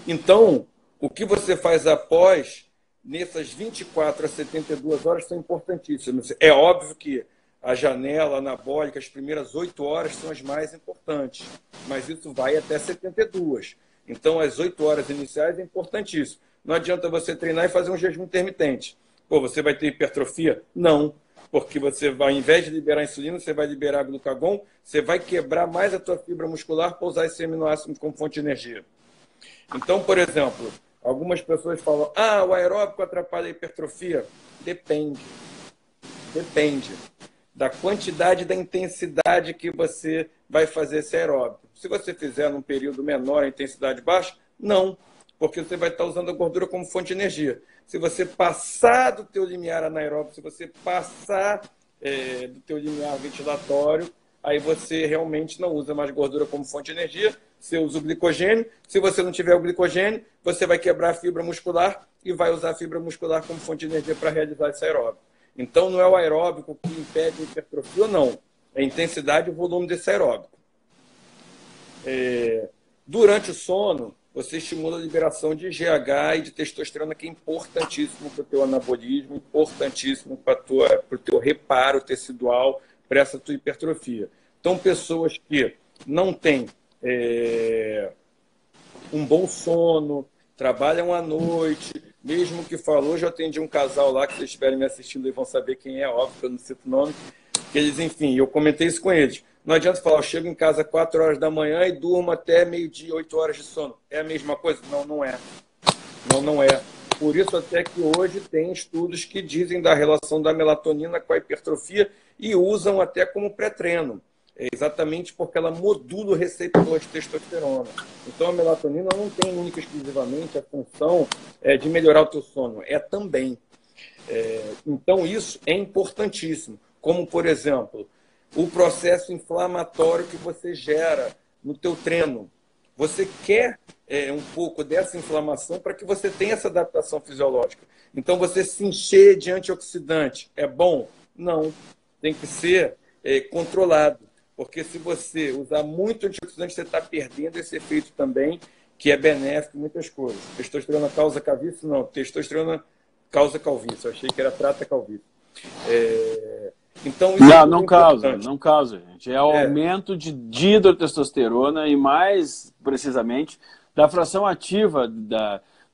Então, o que você faz após, nessas 24 a 72 horas, são importantíssimas. É óbvio que a janela anabólica, as primeiras 8 horas são as mais importantes, mas isso vai até 72. Então, as 8 horas iniciais é importantíssimo. Não adianta você treinar e fazer um jejum intermitente. Pô, você vai ter hipertrofia? Não, porque você vai, ao invés de liberar insulina, você vai liberar glucagon, você vai quebrar mais a tua fibra muscular para usar esse aminoácido como fonte de energia. Então, por exemplo, algumas pessoas falam, o aeróbico atrapalha a hipertrofia. Depende. Depende da quantidade e da intensidade que você vai fazer esse aeróbico. Se você fizer num período menor, a intensidade baixa, não, porque você vai estar usando a gordura como fonte de energia. Se você passar do teu limiar anaeróbico, se você passar do teu limiar ventilatório, aí você realmente não usa mais gordura como fonte de energia, você usa o glicogênio. Se você não tiver o glicogênio, você vai quebrar a fibra muscular e vai usar a fibra muscular como fonte de energia para realizar esse aeróbico. Então, não é o aeróbico que impede a hipertrofia ou não. É a intensidade e o volume desse aeróbico. Durante o sono, você estimula a liberação de GH e de testosterona, que é importantíssimo para o teu anabolismo, importantíssimo para o teu reparo tecidual, para essa tua hipertrofia. Então, pessoas que não têm um bom sono, trabalham à noite, mesmo que falou, já atendi um casal lá, que vocês estiverem me assistindo e vão saber quem é, óbvio que eu não cito o nome, que eles, enfim, eu comentei isso com eles. Não adianta falar, eu chego em casa 4 horas da manhã e durmo até meio-dia, 8 horas de sono. É a mesma coisa? Não, não é. Não é. Por isso até que hoje tem estudos que dizem da relação da melatonina com a hipertrofia e usam até como pré-treino. Exatamente porque ela modula o receptor de testosterona. Então a melatonina não tem única e exclusivamente a função de melhorar o teu sono. É também. Então isso é importantíssimo. Como, por exemplo, o processo inflamatório que você gera no teu treino. Você quer um pouco dessa inflamação para que você tenha essa adaptação fisiológica. Então, você se encher de antioxidante é bom? Não. Tem que ser controlado. Porque se você usar muito antioxidante, você está perdendo esse efeito também, que é benéfico em muitas coisas. Testosterona causa calvície? Não. Testosterona causa calvície. Eu achei que era trata calvície. Então, isso não causa, gente. É o aumento de dihidrotestosterona e, mais precisamente, da fração ativa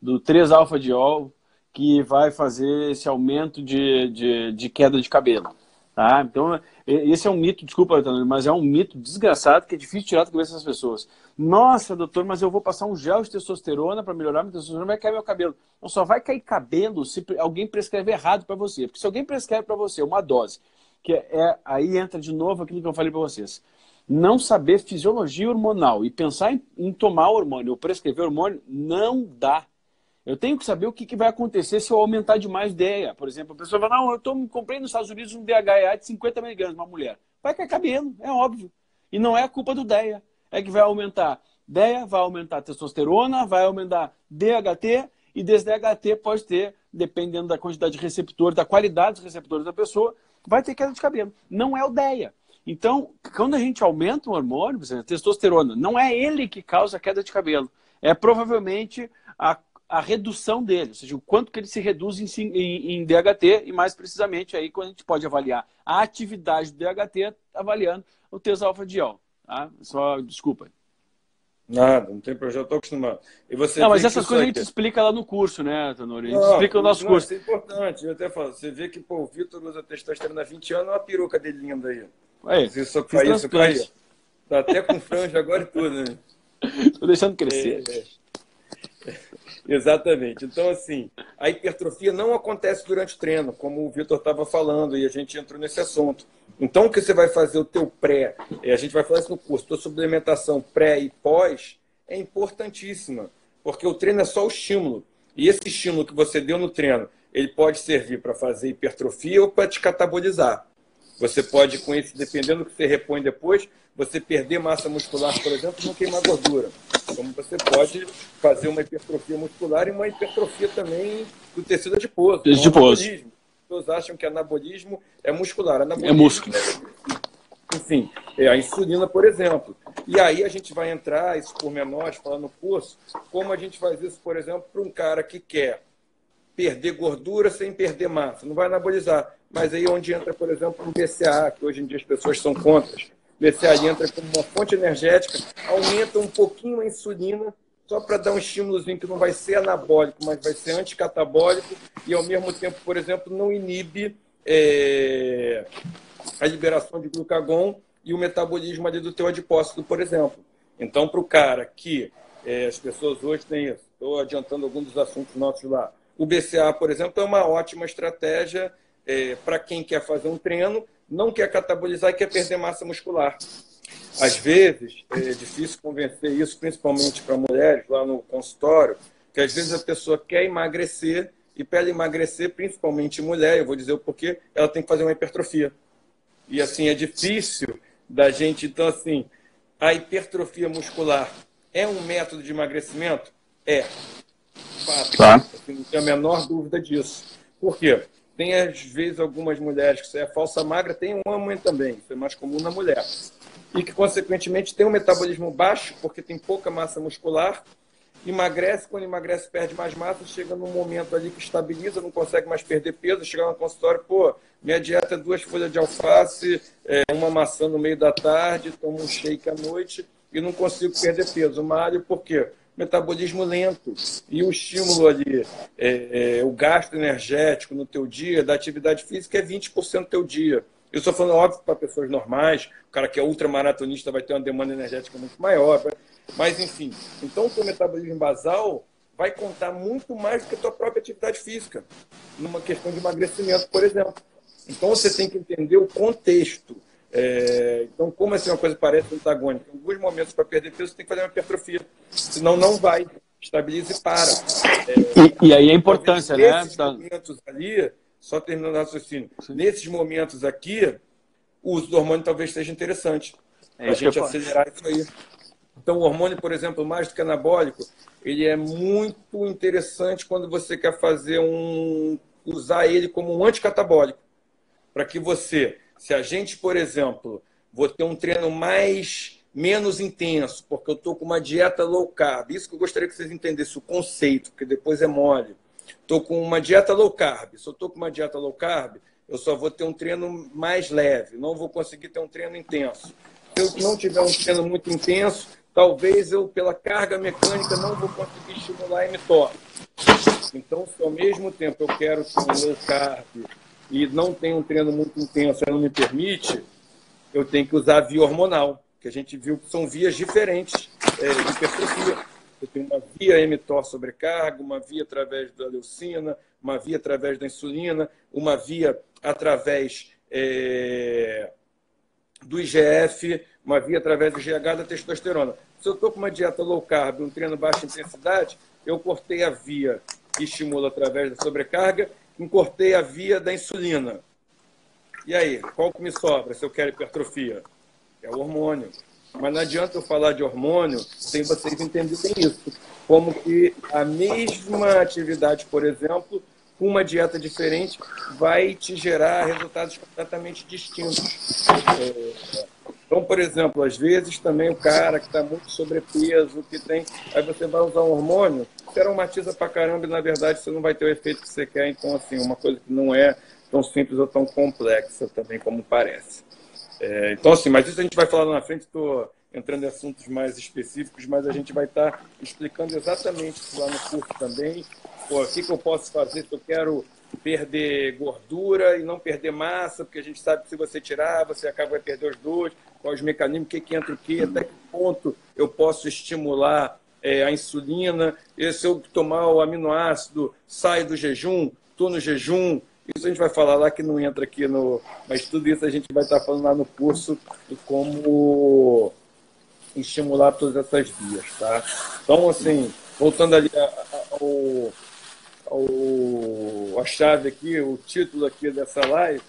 do 3-alfa-diol, que vai fazer esse aumento de queda de cabelo. Tá? Então, esse é um mito, desculpa, mas é um mito desgraçado que é difícil tirar da cabeça das pessoas. Nossa, doutor, mas eu vou passar um gel de testosterona para melhorar minha testosterona, vai cair meu cabelo. Não, só vai cair cabelo se alguém prescreve errado para você. Porque se alguém prescreve para você uma dose, aí entra de novo aquilo que eu falei para vocês. Não saber fisiologia hormonal e pensar em tomar hormônio ou prescrever hormônio, não dá. Eu tenho que saber o que vai acontecer se eu aumentar demais DEA. Por exemplo, a pessoa fala, não, comprei nos Estados Unidos um DHEA de 50 miligramas, uma mulher. Vai cair cabelo, é óbvio. E não é a culpa do DEA. É que vai aumentar DEA vai aumentar a testosterona, vai aumentar DHT, e desse DHT pode ter, dependendo da quantidade de receptores, da qualidade dos receptores da pessoa, vai ter queda de cabelo. Não é o DEA. Então, quando a gente aumenta o hormônio, a testosterona, não é ele que causa a queda de cabelo. É provavelmente a redução dele, ou seja, o quanto que ele se reduz em DHT, e mais precisamente aí quando a gente pode avaliar a atividade do DHT avaliando o tesalfadiol. Tá? Só, desculpa. Nada, não tem problema, já estou acostumado. E você Não, vê mas que essas isso coisas a aí... gente explica lá no curso, né, Tanuri? A gente Não, explica no nosso curso. Isso é importante, eu até falo. Você vê que pô, o Vitor usa testosterona há 20 anos, olha a peruca dele linda aí. Aí, Se isso fiz cair, isso cair. transplante. Tá até com franja agora e tudo, né? Tô deixando crescer. Exatamente. Então, assim, a hipertrofia não acontece durante o treino, como o Vitor estava falando, e a gente entrou nesse assunto. Então, o que você vai fazer, o teu pré, a gente vai falar isso no curso, tua suplementação pré e pós é importantíssima, porque o treino é só o estímulo. E esse estímulo que você deu no treino, ele pode servir para fazer hipertrofia ou para te catabolizar. Você pode, com isso, dependendo do que você repõe depois, você perder massa muscular, por exemplo, e não queimar gordura. Como você pode fazer uma hipertrofia muscular e uma hipertrofia também do tecido adiposo. Anabolismo. As pessoas acham que anabolismo é muscular. Anabolismo é músculo. Enfim, a insulina, por exemplo. E aí a gente vai entrar, esses pormenores, falar no curso, como a gente faz isso, por exemplo, para um cara que quer perder gordura sem perder massa. Não vai anabolizar. Mas aí onde entra, por exemplo, um BCAA, que hoje em dia as pessoas são contra. BCAA entra como uma fonte energética, aumenta um pouquinho a insulina, só para dar um estímulozinho que não vai ser anabólico, mas vai ser anticatabólico, e ao mesmo tempo, por exemplo, não inibe a liberação de glucagon e o metabolismo ali do teu adipócito, por exemplo. Então, para o cara que as pessoas hoje têm isso, estou adiantando alguns dos assuntos nossos lá, o BCAA, por exemplo, é uma ótima estratégia para quem quer fazer um treino, não quer catabolizar e quer perder massa muscular. Às vezes, é difícil convencer isso, principalmente para mulheres lá no consultório, que às vezes a pessoa quer emagrecer e para ela emagrecer, principalmente mulher, eu vou dizer o porquê, ela tem que fazer uma hipertrofia. E assim, é difícil da gente... Então, assim, a hipertrofia muscular é um método de emagrecimento? É. Fato. Tá. Assim, não tenho a menor dúvida disso. Por quê? Tem, às vezes, algumas mulheres que isso é falsa magra, tem um homem também, isso é mais comum na mulher. E que, consequentemente, tem um metabolismo baixo, porque tem pouca massa muscular, emagrece, quando emagrece, perde mais massa, chega num momento ali que estabiliza, não consegue mais perder peso, chega no consultório, pô, minha dieta é 2 folhas de alface, uma maçã no meio da tarde, tomo um shake à noite e não consigo perder peso. Malho, por quê? Metabolismo lento e o estímulo ali, o gasto energético no teu dia, da atividade física é 20% do teu dia. Eu estou falando, óbvio, para pessoas normais, o cara que é ultramaratonista vai ter uma demanda energética muito maior, mas enfim. Então o teu metabolismo basal vai contar muito mais do que a tua própria atividade física, numa questão de emagrecimento, por exemplo. Então você tem que entender o contexto. Então, como assim uma coisa parece antagônica? Em alguns momentos, para perder peso, você tem que fazer uma hipertrofia. Senão, não vai. Estabiliza e para. E aí a importância, né? Nesses momentos ali, só terminando o raciocínio, nesses momentos aqui, o uso do hormônio talvez seja interessante. Para a gente acelerar isso aí. Então, o hormônio, por exemplo, mais do que anabólico, ele é muito interessante quando você quer fazer usar ele como um anticatabólico. Para que você... Se a gente, por exemplo, vou ter um treino menos intenso, porque eu estou com uma dieta low carb, isso que eu gostaria que vocês entendessem, o conceito, porque depois é mole. Estou com uma dieta low carb. Se eu estou com uma dieta low carb, eu só vou ter um treino mais leve, não vou conseguir ter um treino intenso. Se eu não tiver um treino muito intenso, talvez eu, pela carga mecânica, não vou conseguir estimular a mTOR. Então, se ao mesmo tempo eu quero ter um low carb e não tem um treino muito intenso e não me permite, eu tenho que usar a via hormonal, que a gente viu que são vias diferentes de hipertrofia. Eu tenho uma via mTOR sobrecarga, uma via através da leucina, uma via através da insulina, uma via através do IGF, uma via através do GH da testosterona. Se eu estou com uma dieta low carb, um treino baixa intensidade, eu cortei a via que estimula através da sobrecarga, cortei a via da insulina. E aí, qual que me sobra se eu quero hipertrofia? É o hormônio. Mas não adianta eu falar de hormônio sem vocês entenderem isso. Como que a mesma atividade, por exemplo, com uma dieta diferente, vai te gerar resultados completamente distintos. Então, por exemplo, às vezes também o cara que está muito sobrepeso, que tem. Aí você vai usar um hormônio, você aromatiza pra caramba e na verdade você não vai ter o efeito que você quer. Então, assim, uma coisa que não é tão simples ou tão complexa também como parece. Então, assim, mas isso a gente vai falar lá na frente, estou entrando em assuntos mais específicos, mas a gente vai estar explicando exatamente isso lá no curso também. Pô, o que eu posso fazer se eu quero perder gordura e não perder massa, porque a gente sabe que se você tirar, você acaba vai perder os dois, quais os mecanismos, o que entra o que, até que ponto eu posso estimular a insulina, e se eu tomar o aminoácido, saio do jejum, estou no jejum. Isso a gente vai falar lá que não entra aqui no... Mas tudo isso a gente vai estar falando lá no curso de como estimular todas essas vias, tá? Então, assim, voltando ali a chave aqui, o título aqui dessa live,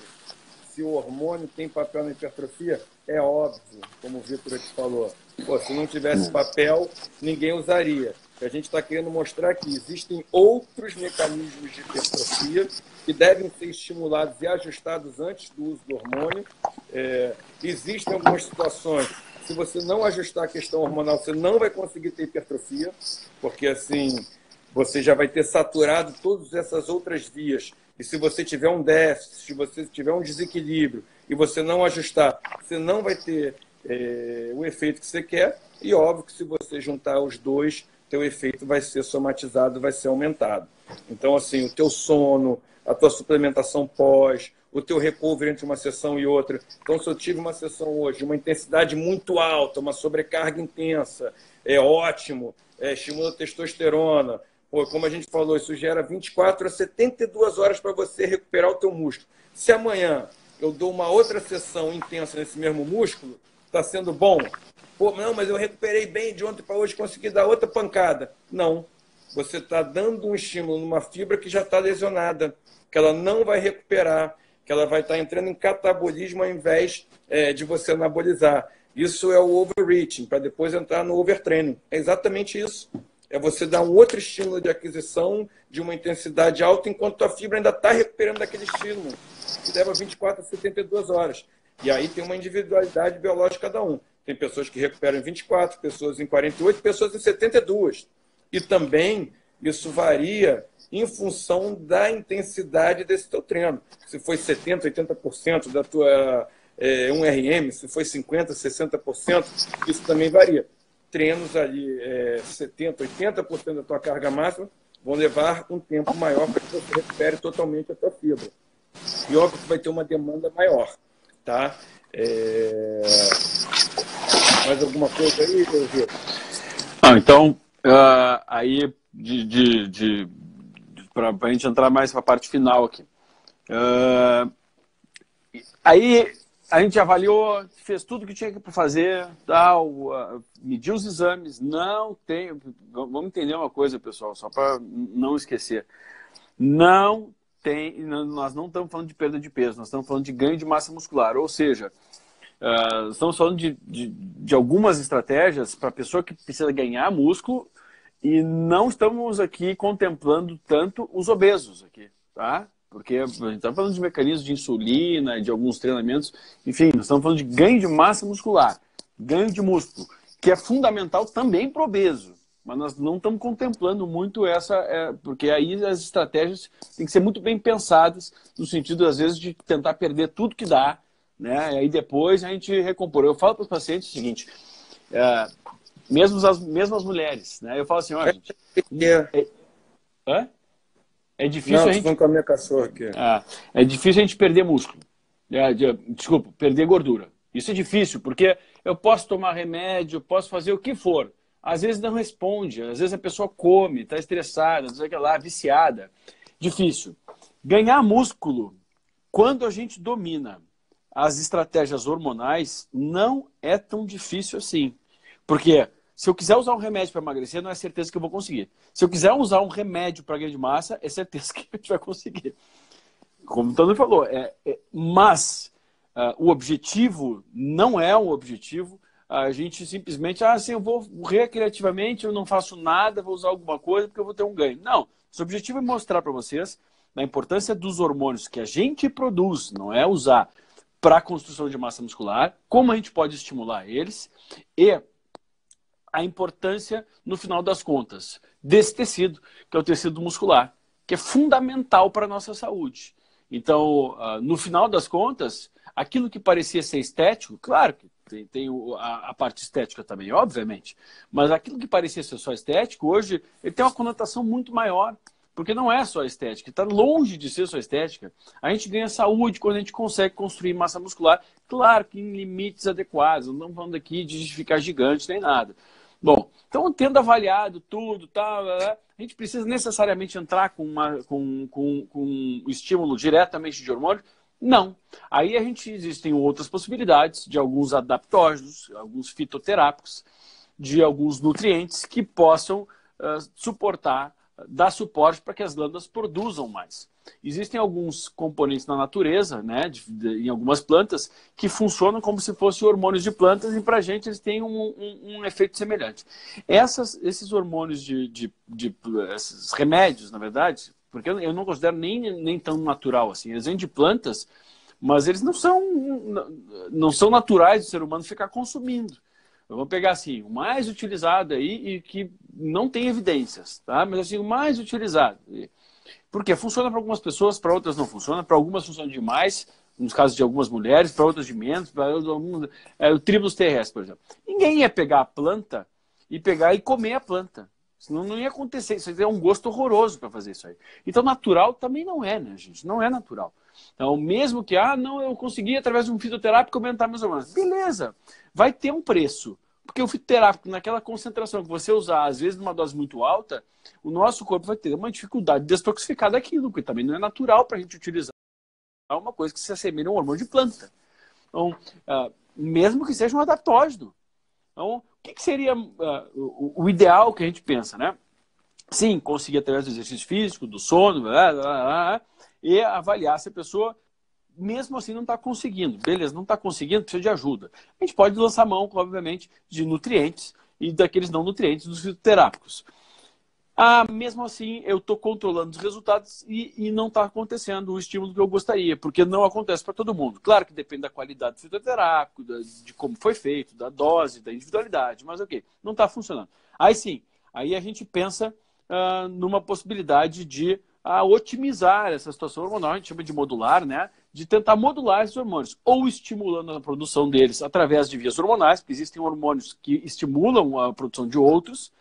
se o hormônio tem papel na hipertrofia, é óbvio, como o Vitor aqui falou. Pô, se não tivesse papel, ninguém usaria. A gente está querendo mostrar que existem outros mecanismos de hipertrofia que devem ser estimulados e ajustados antes do uso do hormônio. Existem algumas situações, se você não ajustar a questão hormonal, você não vai conseguir ter hipertrofia, porque assim, você já vai ter saturado todas essas outras vias. E se você tiver um déficit, se você tiver um desequilíbrio e você não ajustar, você não vai ter o efeito que você quer. E óbvio que se você juntar os dois, teu efeito vai ser somatizado, vai ser aumentado. Então, assim, o teu sono, a tua suplementação pós, o teu recovery entre uma sessão e outra. Então, se eu tive uma sessão hoje, uma intensidade muito alta, uma sobrecarga intensa, é ótimo, estimula a testosterona. Pô, como a gente falou, isso gera 24 a 72 horas para você recuperar o teu músculo. Se amanhã eu dou uma outra sessão intensa nesse mesmo músculo, está sendo bom? Pô, não, mas eu recuperei bem de ontem para hoje, consegui dar outra pancada. Não. Você está dando um estímulo numa fibra que já está lesionada, que ela não vai recuperar, que ela vai estar entrando em catabolismo ao invés de você anabolizar. Isso é o overreaching, para depois entrar no overtraining. É exatamente isso. É você dar um outro estímulo de aquisição de uma intensidade alta enquanto a fibra ainda está recuperando daquele estímulo, que leva 24 a 72 horas. E aí tem uma individualidade biológica de cada um. Tem pessoas que recuperam em 24, pessoas em 48, pessoas em 72. E também isso varia em função da intensidade desse teu treino. Se foi 70%, 80% da tua 1RM, se foi 50%, 60%, isso também varia. Treinos ali 70%, 80% da tua carga máxima vão levar um tempo maior para que você recupere totalmente a tua fibra. E óbvio que vai ter uma demanda maior, tá? Mais alguma coisa aí, Vitor? Então, aí para a gente entrar mais para a parte final aqui. Aí a gente avaliou, fez tudo que tinha que fazer, tal, mediu os exames, não tem... Vamos entender uma coisa, pessoal, só para não esquecer. Nós não estamos falando de perda de peso, nós estamos falando de ganho de massa muscular, ou seja, estamos falando de algumas estratégias para a pessoa que precisa ganhar músculo e não estamos aqui contemplando tanto os obesos aqui, tá? Porque a gente está falando de mecanismos de insulina, de alguns treinamentos, enfim, nós estamos falando de ganho de massa muscular, ganho de músculo, que é fundamental também para o obeso. Mas nós não estamos contemplando muito porque aí as estratégias têm que ser muito bem pensadas, no sentido, às vezes, de tentar perder tudo que dá, né? E aí depois a gente recompor. Eu falo para os pacientes o seguinte, mesmo as mulheres, né? Eu falo assim, ó, gente... É difícil a gente... Não, com a minha cachorra aqui. É difícil a gente perder músculo. Desculpa, perder gordura. Isso é difícil, porque eu posso tomar remédio, posso fazer o que for. Às vezes não responde, às vezes a pessoa come, está estressada, não sei o que lá, viciada. Difícil. Ganhar músculo, quando a gente domina as estratégias hormonais, não é tão difícil assim. Porque se eu quiser usar um remédio para emagrecer, não é certeza que eu vou conseguir. Se eu quiser usar um remédio para ganho de massa, é certeza que a gente vai conseguir. Como o Tony falou, mas o objetivo não é um objetivo a gente simplesmente, assim, eu vou recreativamente, eu não faço nada, vou usar alguma coisa porque eu vou ter um ganho. Não, o objetivo é mostrar para vocês a importância dos hormônios que a gente produz, não é usar para a construção de massa muscular, como a gente pode estimular eles e a importância, no final das contas, desse tecido, que é o tecido muscular, que é fundamental para a nossa saúde. Então, no final das contas, aquilo que parecia ser estético, claro que tem a parte estética também, obviamente, mas aquilo que parecia ser só estético, hoje, ele tem uma conotação muito maior, porque não é só estética, está longe de ser só estética. A gente ganha saúde quando a gente consegue construir massa muscular, claro que em limites adequados, não estamos falando aqui de ficar gigante nem nada. Bom, então tendo avaliado tudo, tal, a gente precisa necessariamente entrar com um estímulo diretamente de hormônio? Não. Aí existem outras possibilidades de alguns adaptógenos, alguns fitoterápicos, de alguns nutrientes que possam dar suporte para que as glândulas produzam mais. Existem alguns componentes na natureza, né, em algumas plantas, que funcionam como se fossem hormônios de plantas e para a gente eles têm um efeito semelhante. Esses hormônios esses remédios, na verdade, porque eu não considero nem tão natural assim, eles vêm de plantas, mas eles não são naturais do ser humano ficar consumindo. Vamos pegar assim, o mais utilizado aí e que não tem evidências, tá? Mas assim, o mais utilizado. Porque funciona para algumas pessoas, para outras não funciona, para algumas funciona demais, nos casos de algumas mulheres, para outras de menos, para o tribulus terrestre, por exemplo. Ninguém ia pegar a planta e pegar e comer a planta. Senão não ia acontecer. Isso é um gosto horroroso para fazer isso aí. Então, natural também não é, né, gente? Não é natural. Então, mesmo que, não, eu consegui, através de um fitoterápico, aumentar meus hormônios. Beleza, vai ter um preço. Porque o fitoterápico, naquela concentração que você usar, às vezes numa dose muito alta, o nosso corpo vai ter uma dificuldade de detoxificar daquilo, porque também não é natural para a gente utilizar uma coisa que se assemelha a um hormônio de planta. Então, mesmo que seja um adaptógeno. Então, o que seria o ideal que a gente pensa, né? Sim, conseguir através do exercício físico, do sono, e avaliar se a pessoa, mesmo assim, não está conseguindo. Beleza, não está conseguindo, precisa de ajuda. A gente pode lançar mão, obviamente, de nutrientes e daqueles não nutrientes dos fitoterápicos. Mesmo assim, eu estou controlando os resultados e não está acontecendo o estímulo que eu gostaria, porque não acontece para todo mundo. Claro que depende da qualidade do fitoterápico, de como foi feito, da dose, da individualidade, mas ok, não está funcionando. Aí sim, aí a gente pensa numa possibilidade de otimizar essa situação hormonal, a gente chama de modular, né? De tentar modular esses hormônios, ou estimulando a produção deles através de vias hormonais, porque existem hormônios que estimulam a produção de outros,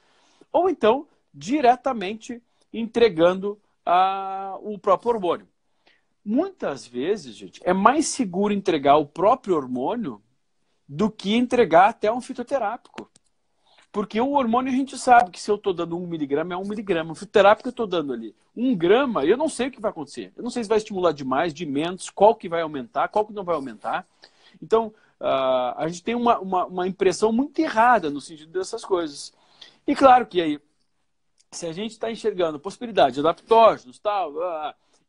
ou então diretamente entregando o próprio hormônio. Muitas vezes, gente, é mais seguro entregar o próprio hormônio do que entregar até um fitoterápico. Porque o hormônio a gente sabe que se eu estou dando 1 miligrama, é 1 miligrama. O fitoterápico eu estou dando ali 1 grama, eu não sei o que vai acontecer. Eu não sei se vai estimular demais, de menos, qual que vai aumentar, qual que não vai aumentar. Então, a gente tem uma impressão muito errada no sentido dessas coisas. E claro que aí, se a gente está enxergando possibilidade de adaptógenos, tal,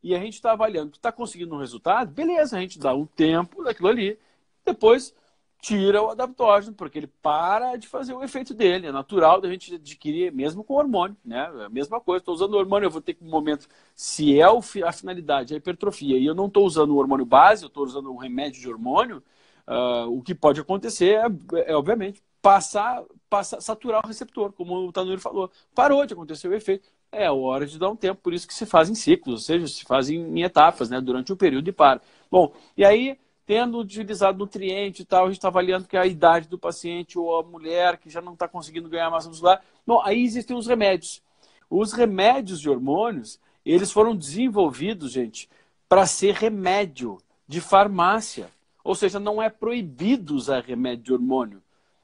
e a gente está avaliando que está conseguindo um resultado, beleza, a gente dá um tempo daquilo ali, depois tira o adaptógeno, porque ele para de fazer o efeito dele. É natural da gente adquirir, mesmo com hormônio, né? É a mesma coisa, estou usando o hormônio, eu vou ter que, no momento, se é a finalidade, a hipertrofia, e eu não estou usando o hormônio base, eu estou usando um remédio de hormônio, o que pode acontecer obviamente, saturar o receptor, como o Tanuri falou. Parou de acontecer o efeito. É a hora de dar um tempo, por isso que se fazem ciclos, ou seja, se fazem em etapas, né, durante um período e para. Bom, e aí, tendo utilizado nutriente e tal, a gente está avaliando que a idade do paciente ou a mulher que já não está conseguindo ganhar massa muscular. Bom, aí existem os remédios. Os remédios de hormônios, eles foram desenvolvidos, gente, para ser remédio de farmácia. Ou seja, não é proibido usar remédio de hormônio.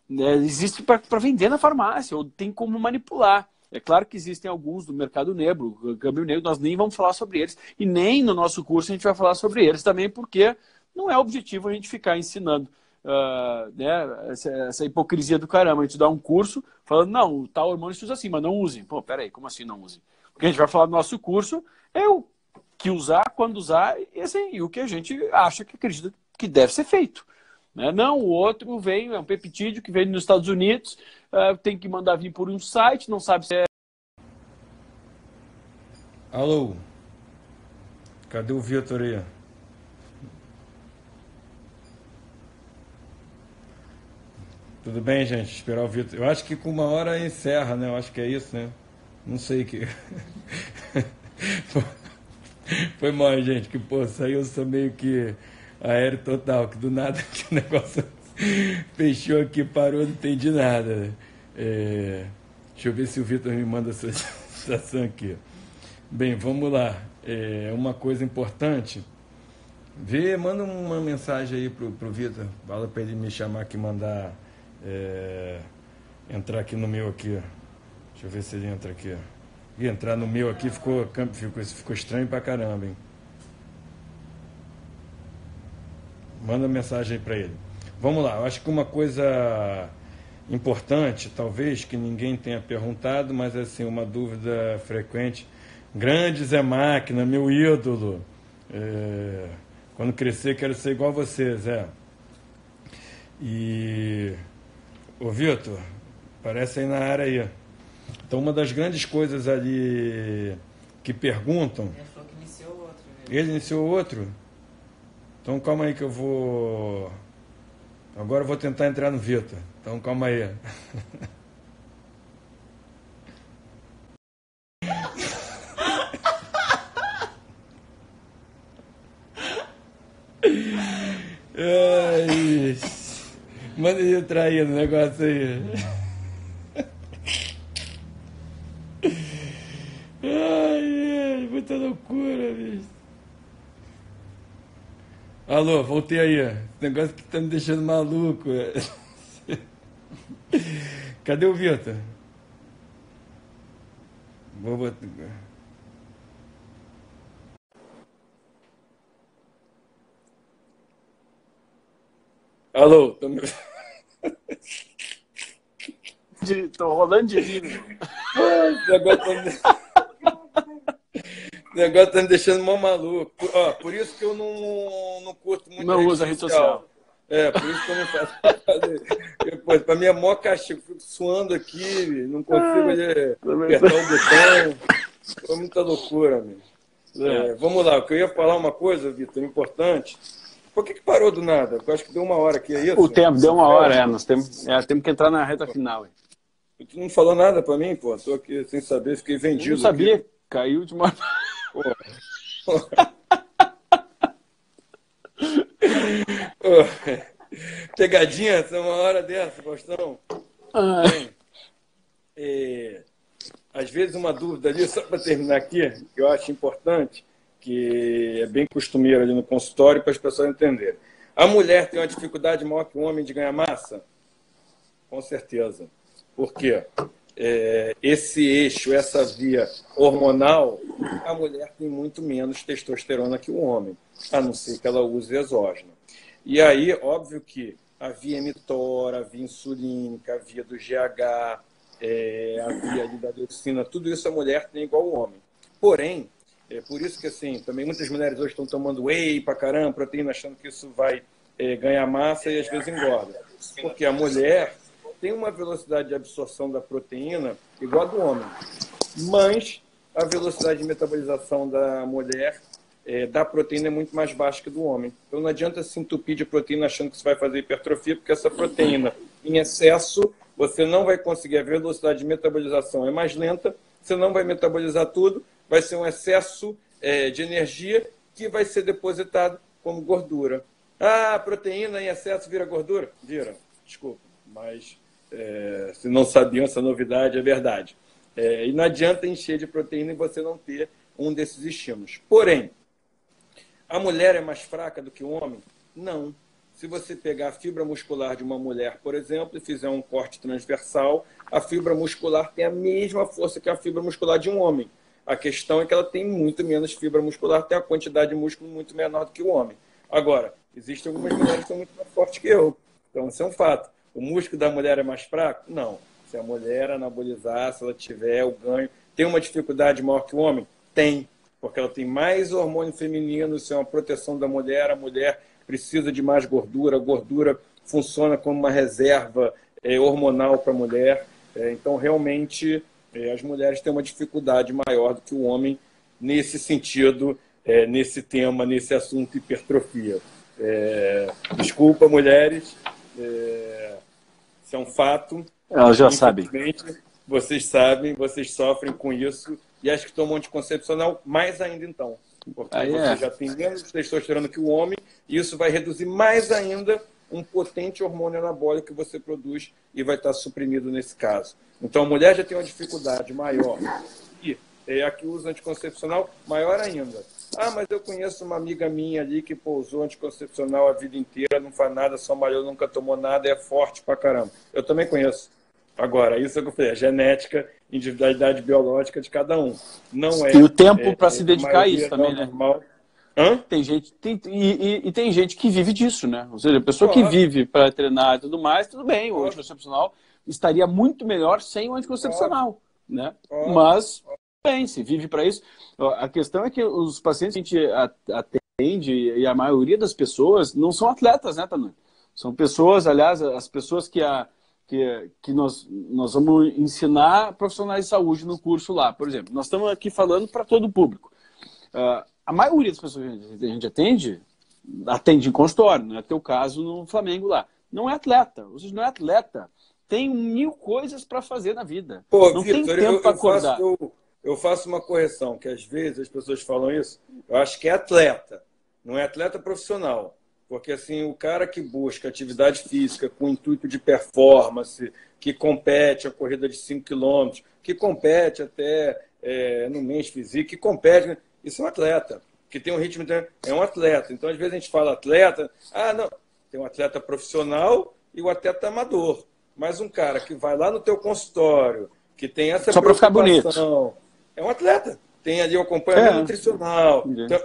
Existe para vender na farmácia, ou tem como manipular. É claro que existem alguns do mercado negro, o câmbio negro, nós nem vamos falar sobre eles, e nem no nosso curso a gente vai falar sobre eles também, porque não é objetivo a gente ficar ensinando né, essa hipocrisia do caramba. A gente dá um curso falando, não, o tal hormônio se usa assim, mas não usem. Pô, peraí, como assim não usem? O que a gente vai falar no nosso curso é o que usar, quando usar, e assim, o que a gente acha que acredita que deve ser feito. né? Não, o outro vem, é um peptídeo que vem nos Estados Unidos, tem que mandar vir por um site, não sabe se é. Alô? Cadê o Vitor aí? Tudo bem, gente? Esperar o Vitor. Eu acho que com 1 hora encerra, né? Eu acho que é isso, né? Não sei que. Foi mal, gente, que pô, saiu só meio que aéreo total, que do nada que o negócio fechou aqui, parou, não entendi nada. Deixa eu ver se o Vitor me manda essa situação aqui. Bem, vamos lá. Uma coisa importante. Manda uma mensagem aí pro Vitor. Fala para ele me chamar aqui, mandar entrar aqui no meu aqui. Deixa eu ver se ele entra aqui. E entrar no meu aqui ficou estranho pra caramba, hein? Manda mensagem aí pra ele. Vamos lá, eu acho que uma coisa importante, talvez, que ninguém tenha perguntado, mas assim, uma dúvida frequente. Grande Zé Máquina, meu ídolo. Quando crescer, quero ser igual a você, Zé. E... Ô, Vitor, aparece aí na área aí. Então, uma das grandes coisas ali que perguntam... Ele falou que iniciou outro. Ele iniciou outro? Então, calma aí que eu vou... Agora eu vou tentar entrar no Vitor. Então, calma aí. Ai, manda ele entrar aí no negócio aí. Ai, muita loucura, bicho. Alô, voltei aí. Esse negócio que tá me deixando maluco. Cadê o Vitor? Vou botar... Alô, Tô rolando de rir, meu. O negócio tá me deixando mó maluco. Ó, por isso que eu não curto muito Não usa rede social. Por isso que eu não faço. Depois, pra mim é mó castigo. Fico suando aqui, não consigo apertar o botão. Foi muita loucura, amigo. Vamos lá, eu queria falar uma coisa, Vitor, importante. Por que parou do nada? Eu acho que deu 1 hora aqui, é isso? O tempo deu 1 hora, nós temos que entrar na reta final. Hein? Tu não falou nada pra mim, pô. Tô aqui sem saber, fiquei vendido. Eu não sabia, aqui. Caiu de uma... Pegadinha, essa 1 hora dessa, Faustão. Às vezes uma dúvida ali, só para terminar aqui, que eu acho importante, que é bem costumeiro ali no consultório para as pessoas entenderem. A mulher tem uma dificuldade maior que o homem de ganhar massa? Com certeza. Por quê? Esse eixo, essa via hormonal, a mulher tem muito menos testosterona que o homem, a não ser que ela use exógeno. E aí, óbvio que a via emitora, a via insulínica, a via do GH, a via ali da dioxina, tudo isso a mulher tem igual ao homem. Porém, por isso que assim, também muitas mulheres hoje estão tomando whey pra caramba, proteína, achando que isso vai ganhar massa e às vezes engorda. Porque a mulher tem uma velocidade de absorção da proteína igual a do homem, mas a velocidade de metabolização da mulher da proteína é muito mais baixa que do homem. Então não adianta se entupir de proteína achando que você vai fazer hipertrofia, porque essa proteína em excesso, você não vai conseguir, a velocidade de metabolização é mais lenta, você não vai metabolizar tudo, vai ser um excesso de energia que vai ser depositado como gordura. Ah, proteína em excesso vira gordura? Vira, desculpa, mas se não sabiam essa novidade, é verdade. E não adianta encher de proteína e você não ter um desses estímulos. Porém, a mulher é mais fraca do que o homem? Não. Se você pegar a fibra muscular de uma mulher, por exemplo, e fizer um corte transversal, a fibra muscular tem a mesma força que a fibra muscular de um homem. A questão é que ela tem muito menos fibra muscular, tem a quantidade de músculo muito menor do que o homem. Agora, existem algumas mulheres que são muito mais fortes que eu. Então, isso é um fato. O músculo da mulher é mais fraco? Não. Se a mulher anabolizar, se ela tiver o ganho, tem uma dificuldade maior que o homem? Tem. Porque ela tem mais hormônio feminino, isso é uma proteção da mulher, a mulher precisa de mais gordura, a gordura funciona como uma reserva hormonal para a mulher. Então, realmente, as mulheres têm uma dificuldade maior do que o homem nesse sentido, nesse tema, nesse assunto hipertrofia. Desculpa, mulheres, isso é um fato. Elas já sabem. Vocês sabem, vocês sofrem com isso, e acho que tomam anticoncepcional mais ainda então. Porque você já tem menos testosterona que o homem, e isso vai reduzir mais ainda um potente hormônio anabólico que você produz e vai estar suprimido nesse caso. Então, a mulher já tem uma dificuldade maior. E a que usa anticoncepcional, maior ainda. Ah, mas eu conheço uma amiga minha ali que pousou anticoncepcional a vida inteira, não faz nada, só malhou, nunca tomou nada, é forte pra caramba. Eu também conheço. Agora, isso é o que eu falei, a genética, individualidade biológica de cada um. Não é. E o tempo para se dedicar a isso também, né? Normal. Hã? Tem gente, tem gente que vive disso, né? Ou seja, a pessoa que vive para treinar e tudo mais, tudo bem, o anticoncepcional estaria muito melhor sem o anticoncepcional, né? Mas, bem, se vive para isso. A questão é que os pacientes que a gente atende, e a maioria das pessoas, não são atletas, né, Tanuri? São pessoas, aliás, as pessoas que nós vamos ensinar profissionais de saúde no curso lá, por exemplo. Nós estamos aqui falando para todo o público. A maioria das pessoas que a gente atende em consultório, não é teu caso no Flamengo lá. Não é atleta. Ou seja, não é atleta. Tem 1000 coisas para fazer na vida. Não Victor, tem tempo para acordar. Eu faço uma correção, que às vezes as pessoas falam isso. Eu acho que é atleta, não é atleta profissional. Porque assim, o cara que busca atividade física com intuito de performance, que compete a corrida de 5 km, que compete até no mês físico, que compete... Isso é um atleta, que tem um ritmo... É um atleta. Então, às vezes, a gente fala atleta... Ah, não. Tem um atleta profissional e o atleta amador. Mas um cara que vai lá no teu consultório, que tem essa só para ficar bonito, é um atleta. Tem ali o acompanhamento nutricional. Então,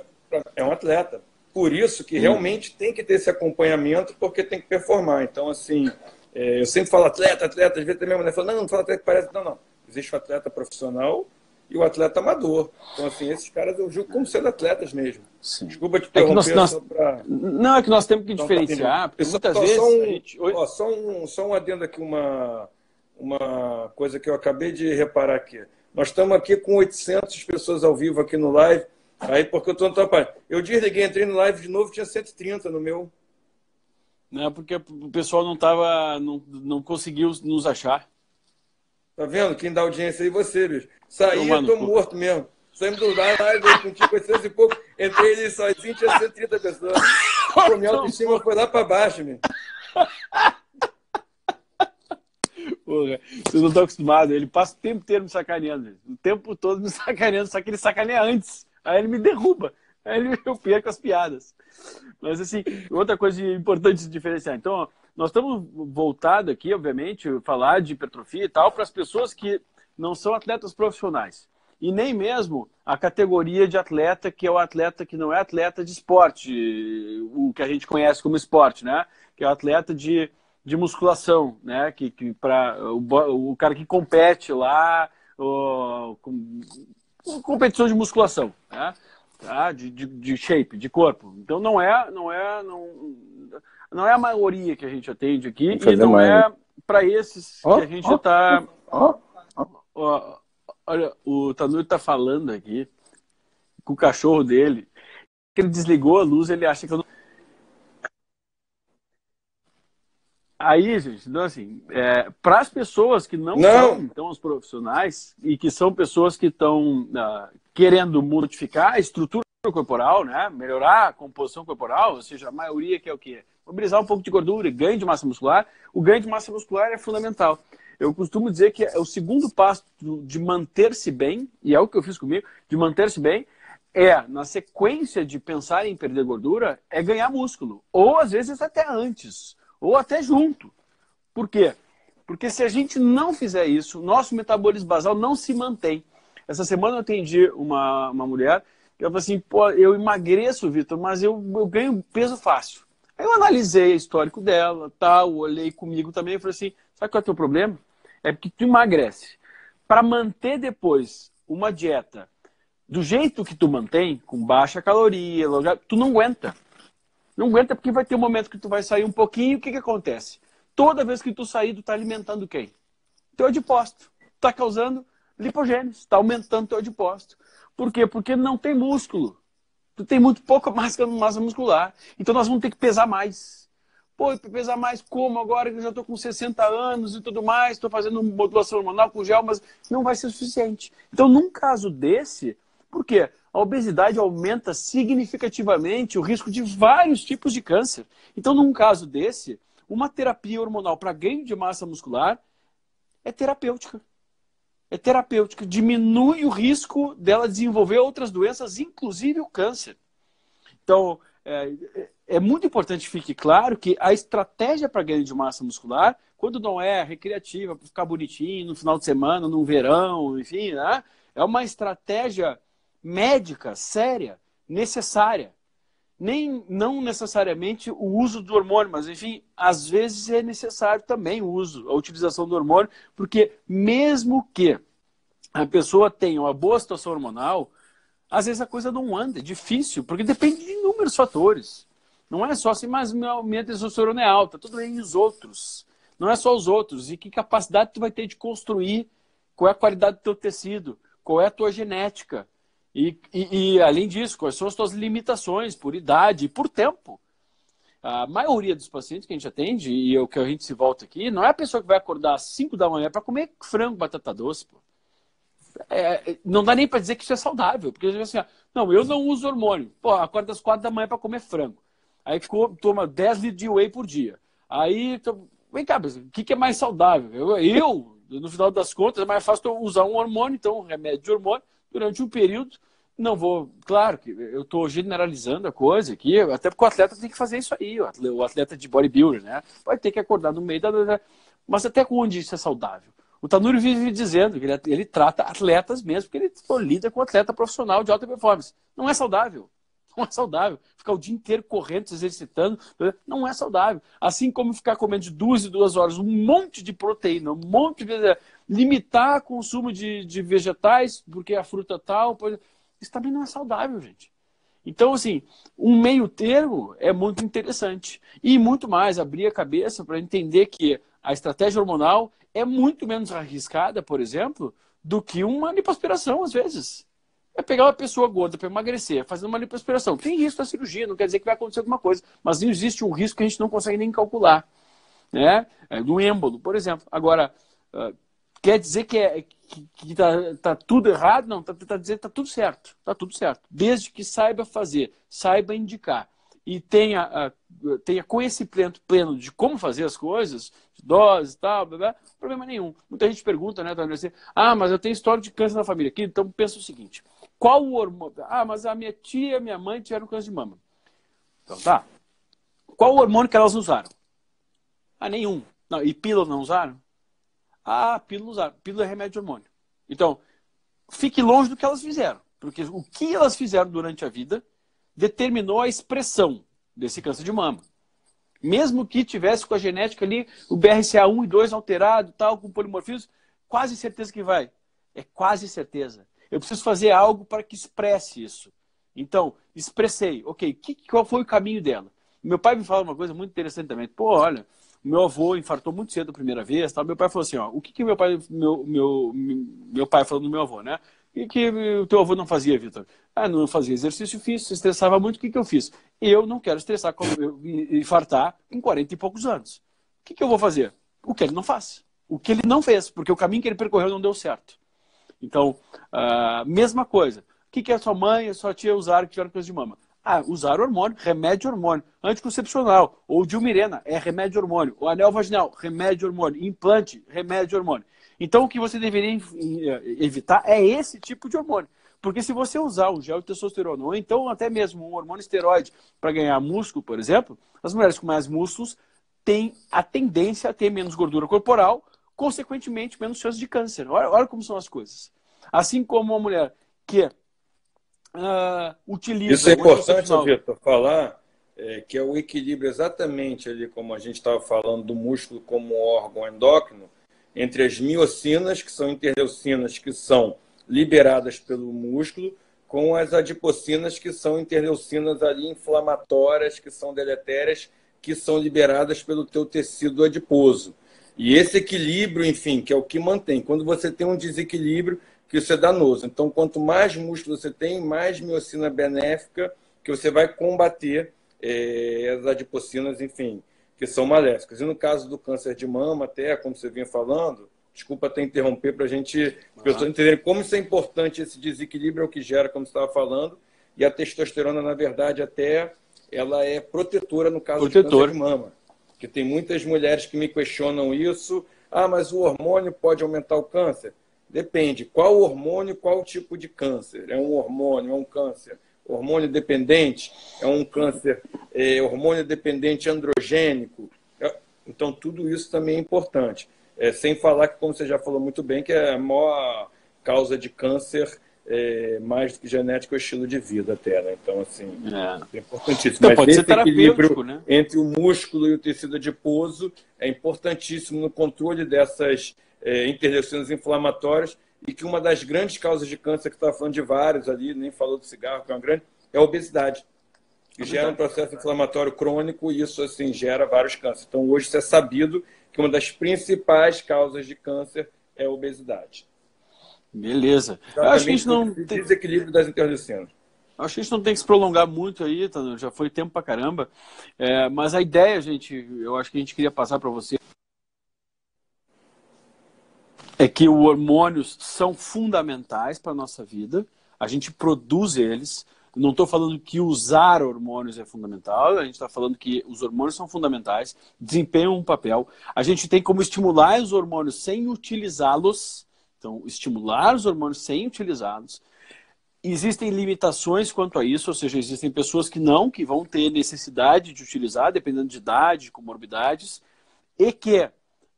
é um atleta. Por isso que realmente tem que ter esse acompanhamento, porque tem que performar. Então, assim, eu sempre falo atleta, às vezes também a mulher fala, não fala atleta que parece... Não. Existe o atleta profissional e o atleta amador. Então, assim, esses caras eu julgo como sendo atletas mesmo. Sim. Desculpa te interromper Não, é que nós temos que diferenciar, porque muitas vezes... Só um adendo aqui, uma coisa que eu acabei de reparar aqui. Nós estamos aqui com 800 pessoas ao vivo aqui no live, aí porque eu estou no trabalho. Eu desliguei, entrei no live de novo, tinha 130 no meu. Não, porque o pessoal não conseguiu nos achar. Tá vendo? Quem dá audiência aí é você, bicho. Saí, eu tô morto mesmo. Saímos do live, contigo, 800 e pouco. Entrei ali sozinho, tinha 130 pessoas. Pô, minha autoestima foi lá pra baixo, meu. Porra, vocês não estão acostumados. Ele passa o tempo inteiro me sacaneando. O tempo todo me sacaneando, só que ele sacaneia antes. Aí ele me derruba. Aí eu perco as piadas. Mas, assim, outra coisa importante de diferenciar. Então, nós estamos voltados aqui, obviamente, falar de hipertrofia e tal, para as pessoas que não são atletas profissionais. E nem mesmo a categoria de atleta, que é o atleta que não é atleta de esporte, o que a gente conhece como esporte, né? Que é o atleta de musculação, né? Que para o cara que compete lá, competição de musculação, né? De shape, de corpo. Então não é a maioria que a gente atende aqui e não é para esses que a gente está... Olha, o Tanuri está falando aqui com o cachorro dele, que ele desligou a luz, ele acha que eu não... Aí, gente, então assim, para as pessoas que não são, então, os profissionais, e que são pessoas que estão querendo modificar a estrutura corporal, né? Melhorar a composição corporal, ou seja, a maioria que é o quê? Mobilizar um pouco de gordura e ganho de massa muscular. O ganho de massa muscular é fundamental. Eu costumo dizer que o segundo passo de manter-se bem, e é o que eu fiz comigo, de manter-se bem, na sequência de pensar em perder gordura, é ganhar músculo. Ou às vezes até antes, ou até junto. Por quê? Porque se a gente não fizer isso, nosso metabolismo basal não se mantém. Essa semana eu atendi uma mulher que ela falou assim, pô, eu emagreço, Vitor, mas eu ganho peso fácil. Aí eu analisei o histórico dela, tal, olhei comigo também e falei assim, sabe qual é o teu problema? É porque tu emagrece. Para manter depois uma dieta do jeito que tu mantém, com baixa caloria, tu não aguenta. Não aguenta porque vai ter um momento que tu vai sair um pouquinho, o que acontece? Toda vez que tu sair, tu tá alimentando quem? Teu adipócito. Tá causando lipogênese, tá aumentando teu adipócito. Por quê? Porque não tem músculo. Tu tem muito pouca massa muscular. Então nós vamos ter que pesar mais. Pô, pesar mais como agora que eu já estou com 60 anos e tudo mais, estou fazendo modulação hormonal com gel, mas não vai ser suficiente. Então, num caso desse, por quê? A obesidade aumenta significativamente o risco de vários tipos de câncer. Então, num caso desse, uma terapia hormonal para ganho de massa muscular é terapêutica. É terapêutica. Diminui o risco dela desenvolver outras doenças, inclusive o câncer. Então, é muito importante que fique claro que a estratégia para ganho de massa muscular, quando não é recreativa, para ficar bonitinho no final de semana, no verão, enfim, né? É uma estratégia médica, séria, necessária. Não necessariamente o uso do hormônio, mas, enfim, às vezes é necessário também o uso, a utilização do hormônio, porque mesmo que a pessoa tenha uma boa situação hormonal, às vezes a coisa não anda, é difícil, porque depende de inúmeros fatores. Não é só assim, mas minha testosterona é alta, tudo bem, e os outros. Não é só os outros. E que capacidade tu vai ter de construir, qual é a qualidade do teu tecido, qual é a tua genética. E além disso, quais são as tuas limitações por idade e por tempo. A maioria dos pacientes que a gente atende, e o que a gente se volta aqui, não é a pessoa que vai acordar às 5 da manhã para comer frango, batata doce, pô. Não dá nem para dizer que isso é saudável, porque assim, não, eu não uso hormônio. Pô, acorda às 4 da manhã para comer frango. Aí toma 10 litros de whey por dia. Aí, vem cá, o que é mais saudável? No final das contas, é mais fácil eu usar um hormônio, então um remédio de hormônio, durante um período. Não vou, claro que eu estou generalizando a coisa aqui, até porque o atleta tem que fazer isso aí, o atleta de bodybuilder, né? Vai ter que acordar no meio da. Mas até onde isso é saudável? O Tanuri vive dizendo que ele trata atletas mesmo, porque ele lida com atleta profissional de alta performance. Não é saudável. Não é saudável. Ficar o dia inteiro correndo, se exercitando, não é saudável. Assim como ficar comendo de 2 em 2 horas um monte de proteína, um monte de... Limitar o consumo de vegetais, porque a fruta tal... Isso também não é saudável, gente. Então, assim, um meio termo é muito interessante. E muito mais, abrir a cabeça para entender que a estratégia hormonal é muito menos arriscada, por exemplo, do que uma lipoaspiração, às vezes. É pegar uma pessoa gorda para emagrecer, fazendo uma lipoaspiração. Tem risco da cirurgia, não quer dizer que vai acontecer alguma coisa, mas não existe um risco que a gente não consegue nem calcular. Né? No êmbolo, por exemplo. Agora, quer dizer que tá tudo errado? Não, tá dizendo que tá tudo certo. Tá tudo certo. Desde que saiba fazer, saiba indicar e tenha conhecimento pleno de como fazer as coisas, de doses e tal, blá, blá, problema nenhum. Muita gente pergunta, né, mas eu tenho história de câncer na família aqui, então pensa o seguinte, qual o hormônio? Mas a minha tia e a minha mãe tiveram câncer de mama. Então tá. Qual o hormônio que elas usaram? Nenhum. Não, e pílula não usaram? Pílula usaram. Pílula é remédio de hormônio. Então, fique longe do que elas fizeram, porque o que elas fizeram durante a vida determinou a expressão desse câncer de mama. Mesmo que tivesse com a genética ali, o BRCA1 e 2 alterado, tal, com polimorfismo, quase certeza que vai. É quase certeza. Eu preciso fazer algo para que expresse isso. Então, expressei. Ok, qual foi o caminho dela? Meu pai me fala uma coisa muito interessante também. Pô, olha, meu avô infartou muito cedo a primeira vez. Tal. Meu pai falou assim, ó, o que meu pai falou do meu avô, né? O que o teu avô não fazia, Vitor? Não fazia exercício físico, se estressava muito. O que eu fiz? Eu não quero estressar, infartar com 40 e poucos anos. O que eu vou fazer? O que ele não faz. O que ele não fez, porque o caminho que ele percorreu não deu certo. Então, mesma coisa. O que a sua mãe e a sua tia usaram que tiveram câncer de mama? Usaram hormônio, remédio hormônio. Anticoncepcional, ou Dilmirena, é remédio hormônio. O anel vaginal, remédio hormônio. Implante, remédio hormônio. Então, o que você deveria evitar é esse tipo de hormônio. Porque se você usar um gel de testosterona, ou então até mesmo um hormônio esteroide para ganhar músculo, por exemplo, as mulheres com mais músculos têm a tendência a ter menos gordura corporal, consequentemente, menos chance de câncer. Olha como são as coisas. Assim como uma mulher que utiliza... Isso é importante, Vitor, falar que é o equilíbrio exatamente ali, como a gente estava falando, do músculo como órgão endócrino, entre as miocinas, que são interleucinas que são liberadas pelo músculo, com as adipocinas, que são interleucinas ali inflamatórias, que são deletérias, que são liberadas pelo teu tecido adiposo. E esse equilíbrio, enfim, que é o que mantém. Quando você tem um desequilíbrio, que isso é danoso. Então, quanto mais músculo você tem, mais miocina benéfica que você vai combater as adipocinas, enfim, que são maléficas. E no caso do câncer de mama, até, como você vinha falando, desculpa até interromper para a gente, pessoas entenderem como isso é importante, esse desequilíbrio é o que gera, como você estava falando, e a testosterona, na verdade, até ela é protetora no caso de câncer de mama. Porque tem muitas mulheres que me questionam isso. Ah, mas o hormônio pode aumentar o câncer? Depende. Qual hormônio, qual tipo de câncer? É um hormônio, é um câncer hormônio dependente? É um câncer hormônio dependente androgênico? Então, tudo isso também é importante. Sem falar que, como você já falou muito bem, que é a maior causa de câncer mais do que genética é o estilo de vida até, né? Então, assim, é importantíssimo. Então, mas pode ser esse equilíbrio, né? entre o músculo e o tecido adiposo é importantíssimo no controle dessas interleucinas inflamatórias, e que uma das grandes causas de câncer, que estava falando de vários ali, nem falou do cigarro, que é uma grande, é a obesidade, que gera um processo inflamatório crônico, e isso, assim, gera vários cânceres. Então, hoje isso é sabido que uma das principais causas de câncer é a obesidade. Beleza. Eu acho que a gente não tem desequilíbrio das interleucinas. Acho que a gente não tem que se prolongar muito aí, tá? Já foi tempo pra caramba. Mas a ideia, gente, eu acho que a gente queria passar para você é que os hormônios são fundamentais para a nossa vida. A gente produz eles. Não estou falando que usar hormônios é fundamental. A gente está falando que os hormônios são fundamentais, desempenham um papel. A gente tem como estimular os hormônios sem utilizá-los. Então, estimular os hormônios sem utilizá-los. Existem limitações quanto a isso, ou seja, existem pessoas que vão ter necessidade de utilizar, dependendo de idade, de comorbidades, e que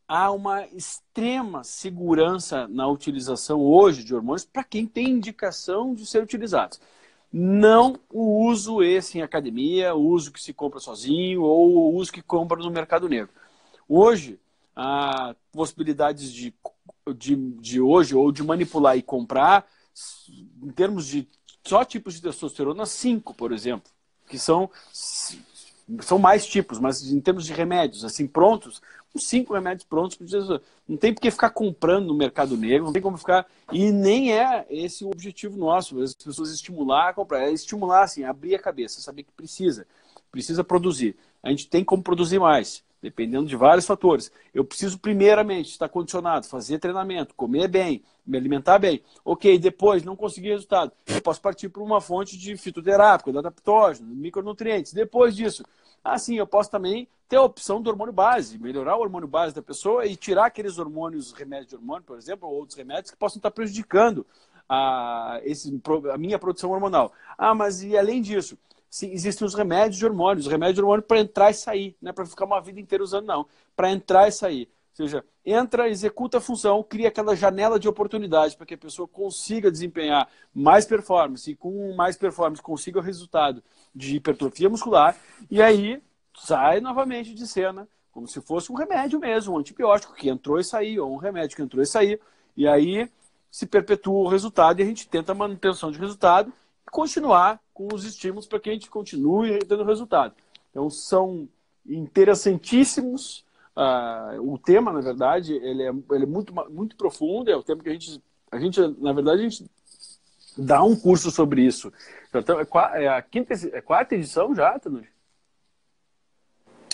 há uma extrema segurança na utilização hoje de hormônios para quem tem indicação de ser utilizados. Não o uso esse em academia, o uso que se compra sozinho ou o uso que compra no mercado negro. Hoje, há possibilidades de hoje ou de manipular e comprar, em termos de só tipos de testosterona, 5, por exemplo, que são mais tipos, mas em termos de remédios, assim, prontos, uns 5 remédios prontos. Não tem por que ficar comprando no mercado negro, não tem como ficar. E nem é esse o objetivo nosso, as pessoas estimular a comprar, é estimular, assim, abrir a cabeça, saber que precisa produzir. A gente tem como produzir mais, dependendo de vários fatores. Eu preciso, primeiramente, estar condicionado, fazer treinamento, comer bem, me alimentar bem. Ok, depois não consegui resultado. Eu posso partir para uma fonte de fitoterápico, de adaptógeno, micronutrientes. Depois disso, assim, eu posso também ter a opção do hormônio base, melhorar o hormônio base da pessoa e tirar aqueles hormônios, remédios de hormônio, por exemplo, ou outros remédios que possam estar prejudicando a minha produção hormonal. Mas e além disso, existem os remédios de hormônio para entrar e sair, não é para ficar uma vida inteira usando, não. Para entrar e sair. Ou seja, entra, executa a função, cria aquela janela de oportunidade para que a pessoa consiga desempenhar mais performance e com mais performance consiga o resultado de hipertrofia muscular e aí sai novamente de cena, como se fosse um remédio mesmo, um antibiótico que entrou e saiu, ou um remédio que entrou e saiu, e aí se perpetua o resultado e a gente tenta a manutenção de resultado e continuar com os estímulos para que a gente continue tendo resultado. Então são interessantíssimos. O tema, na verdade, ele é muito, muito profundo, é o tema que a gente, na verdade, a gente dá um curso sobre isso. Então, é a quarta edição já, Tanuri?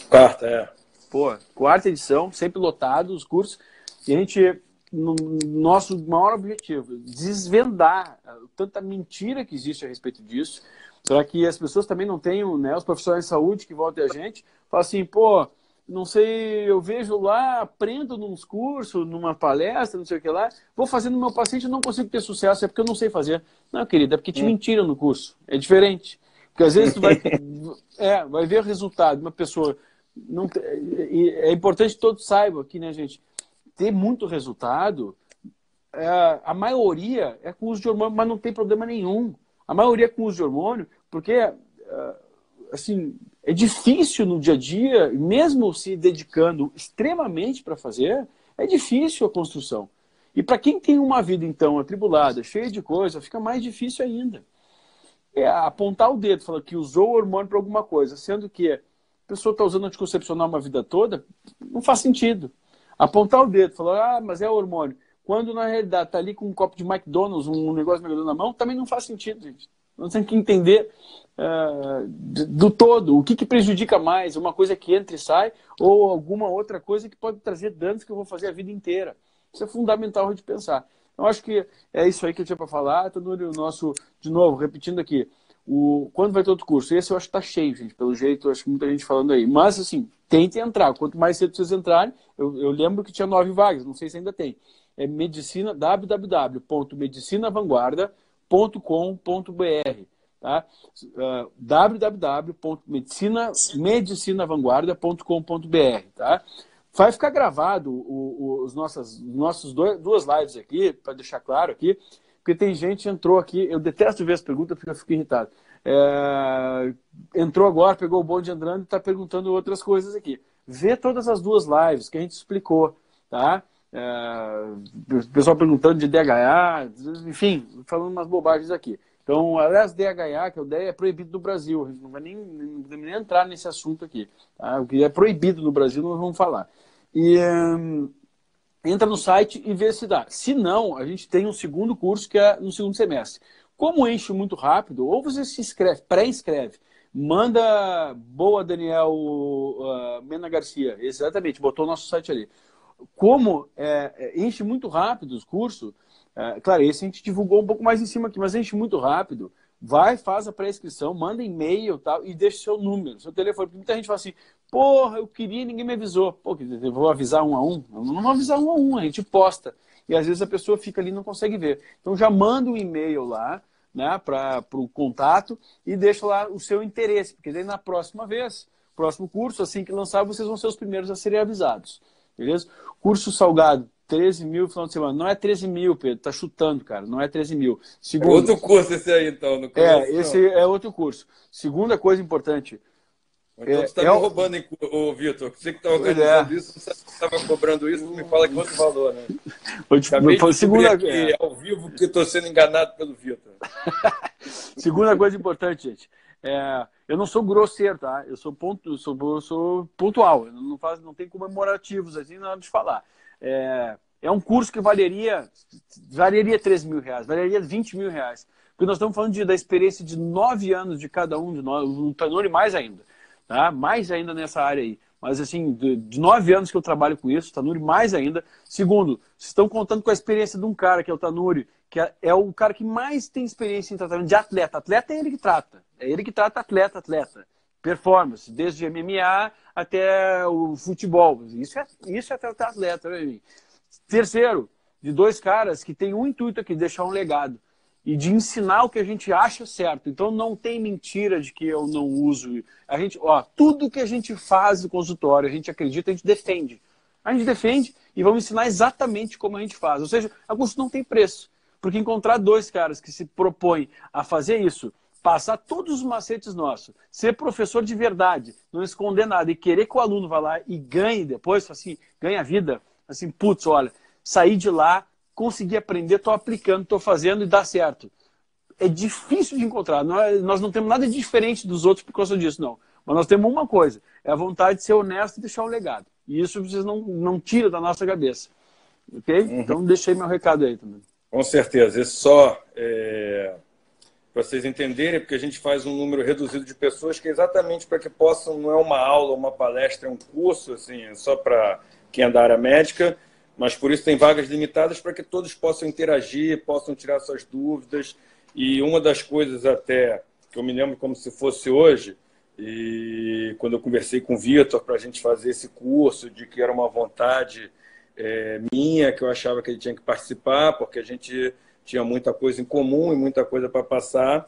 Quarta. Pô, quarta edição, sempre lotado os cursos, e a gente, nosso maior objetivo, desvendar tanta mentira que existe a respeito disso, para que as pessoas também não tenham, né, os profissionais de saúde que voltam a gente, falam assim, pô, não sei, eu vejo lá, aprendo nos cursos, numa palestra, não sei o que lá, vou fazendo no meu paciente e não consigo ter sucesso, é porque eu não sei fazer. Não, querida, é porque te mentiram no curso. É diferente. Porque às vezes tu vai ver o resultado de uma pessoa. É importante que todos saibam aqui, né, gente? Ter muito resultado, a maioria é com uso de hormônio, mas não tem problema nenhum. A maioria é com uso de hormônio, porque, assim, é difícil no dia a dia, mesmo se dedicando extremamente para fazer, é difícil a construção. E para quem tem uma vida, então, atribulada, cheia de coisa, fica mais difícil ainda. é apontar o dedo, falar que usou o hormônio para alguma coisa, sendo que a pessoa está usando anticoncepcional uma vida toda, não faz sentido. Apontar o dedo, falar, mas é hormônio. Quando, na realidade, está ali com um copo de McDonald's, um negócio de McDonald's na mão, também não faz sentido, gente. Nós temos que entender do todo, o que prejudica mais, uma coisa que entra e sai, ou alguma outra coisa que pode trazer danos que eu vou fazer a vida inteira. Isso é fundamental de pensar. Eu acho que é isso aí que eu tinha para falar. Tanuri, o nosso, de novo, repetindo aqui, quando vai ter outro curso? Esse eu acho que está cheio, gente, pelo jeito, eu acho que muita gente falando aí. Mas, assim, tentem entrar. Quanto mais cedo vocês entrarem, eu lembro que tinha 9 vagas, não sei se ainda tem. É medicina, www.medicinavanguarda.com.br, tá? www.medicinavanguarda.com.br, tá? Vai ficar gravado os nossos duas lives aqui, para deixar claro aqui, porque tem gente que entrou aqui, eu detesto ver as perguntas porque eu fico irritado. Entrou agora, pegou o bonde andando e está perguntando outras coisas aqui. Vê todas as duas lives que a gente explicou, tá? O pessoal perguntando de DHA, enfim, falando umas bobagens aqui. Então, aliás, DHA, que é o DHA, é proibido no Brasil. A gente não vai nem entrar nesse assunto aqui. Tá? O que é proibido no Brasil, nós vamos falar. E entra no site e vê se dá. Se não, a gente tem um segundo curso que é no segundo semestre. Como enche muito rápido, ou você se inscreve, pré-inscreve, manda boa Daniel Mena Garcia, exatamente, botou o nosso site ali. Como enche muito rápido os cursos, claro, esse a gente divulgou um pouco mais em cima aqui, mas enche muito rápido, vai, faz a pré-inscrição, manda e-mail tal, e deixa seu número, seu telefone. Porque muita gente fala assim, porra, eu queria e ninguém me avisou. Pô, eu vou avisar um a um? Eu não vou avisar um a um, a gente posta. E às vezes a pessoa fica ali e não consegue ver. Então já manda um e-mail lá, né, para o contato e deixa lá o seu interesse, porque daí na próxima vez, próximo curso, assim que lançar, vocês vão ser os primeiros a serem avisados. Beleza? Curso salgado, 13 mil no final de semana. Não é 13 mil, Pedro, tá chutando, cara. Não é 13 mil. Segundo, É outro curso esse aí, então. No começo, esse é outro curso. Segunda coisa importante. Então você está me roubando, Vitor. Você que está organizando isso, você estava cobrando isso, me fala que outro valor, né? Acabei de descobrir aqui ao vivo que estou sendo enganado pelo Vitor. Segunda coisa importante, gente. Eu não sou grosseiro, tá? Eu sou pontual. Eu não tenho comemorativos assim na hora de falar. É um curso que valeria 13 mil reais, valeria 20 mil reais. Porque nós estamos falando da experiência de 9 anos de cada um de nós, o Tanuri mais ainda. Tá? Mais ainda nessa área aí. Mas assim, de 9 anos que eu trabalho com isso, Tanuri mais ainda. Segundo, vocês estão contando com a experiência de um cara, que é o Tanuri, que é o cara que mais tem experiência em tratamento de atleta. Atleta é ele que trata. É ele que trata atleta. Performance, desde MMA até o futebol. Isso é tratar atleta. Né? Terceiro, de 2 caras que tem um intuito aqui, deixar um legado. E de ensinar o que a gente acha certo. Então não tem mentira de que eu não uso. Tudo que a gente faz no consultório, a gente acredita, a gente defende. A gente defende e vamos ensinar exatamente como a gente faz. Ou seja, a custo não tem preço. Porque encontrar 2 caras que se propõem a fazer isso, passar todos os macetes nossos, ser professor de verdade, não esconder nada e querer que o aluno vá lá e ganhe depois, assim, ganhe a vida, assim, putz, olha, sair de lá, consegui aprender, estou aplicando, estou fazendo e dá certo. É difícil de encontrar. Nós não temos nada de diferente dos outros por causa disso, não. Mas nós temos uma coisa, é a vontade de ser honesto e deixar um legado. E isso vocês não tiram da nossa cabeça. Ok? Uhum. Então deixei meu recado aí também. Com certeza. Isso só para vocês entenderem, porque a gente faz um número reduzido de pessoas que é exatamente para que possam, não é uma aula, uma palestra, é um curso, assim, é só para quem é da área médica, mas por isso tem vagas limitadas para que todos possam interagir, possam tirar suas dúvidas. E uma das coisas até que eu me lembro como se fosse hoje, e quando eu conversei com o Vitor para a gente fazer esse curso, de que era uma vontade minha, que eu achava que ele tinha que participar, porque a gente tinha muita coisa em comum e muita coisa para passar.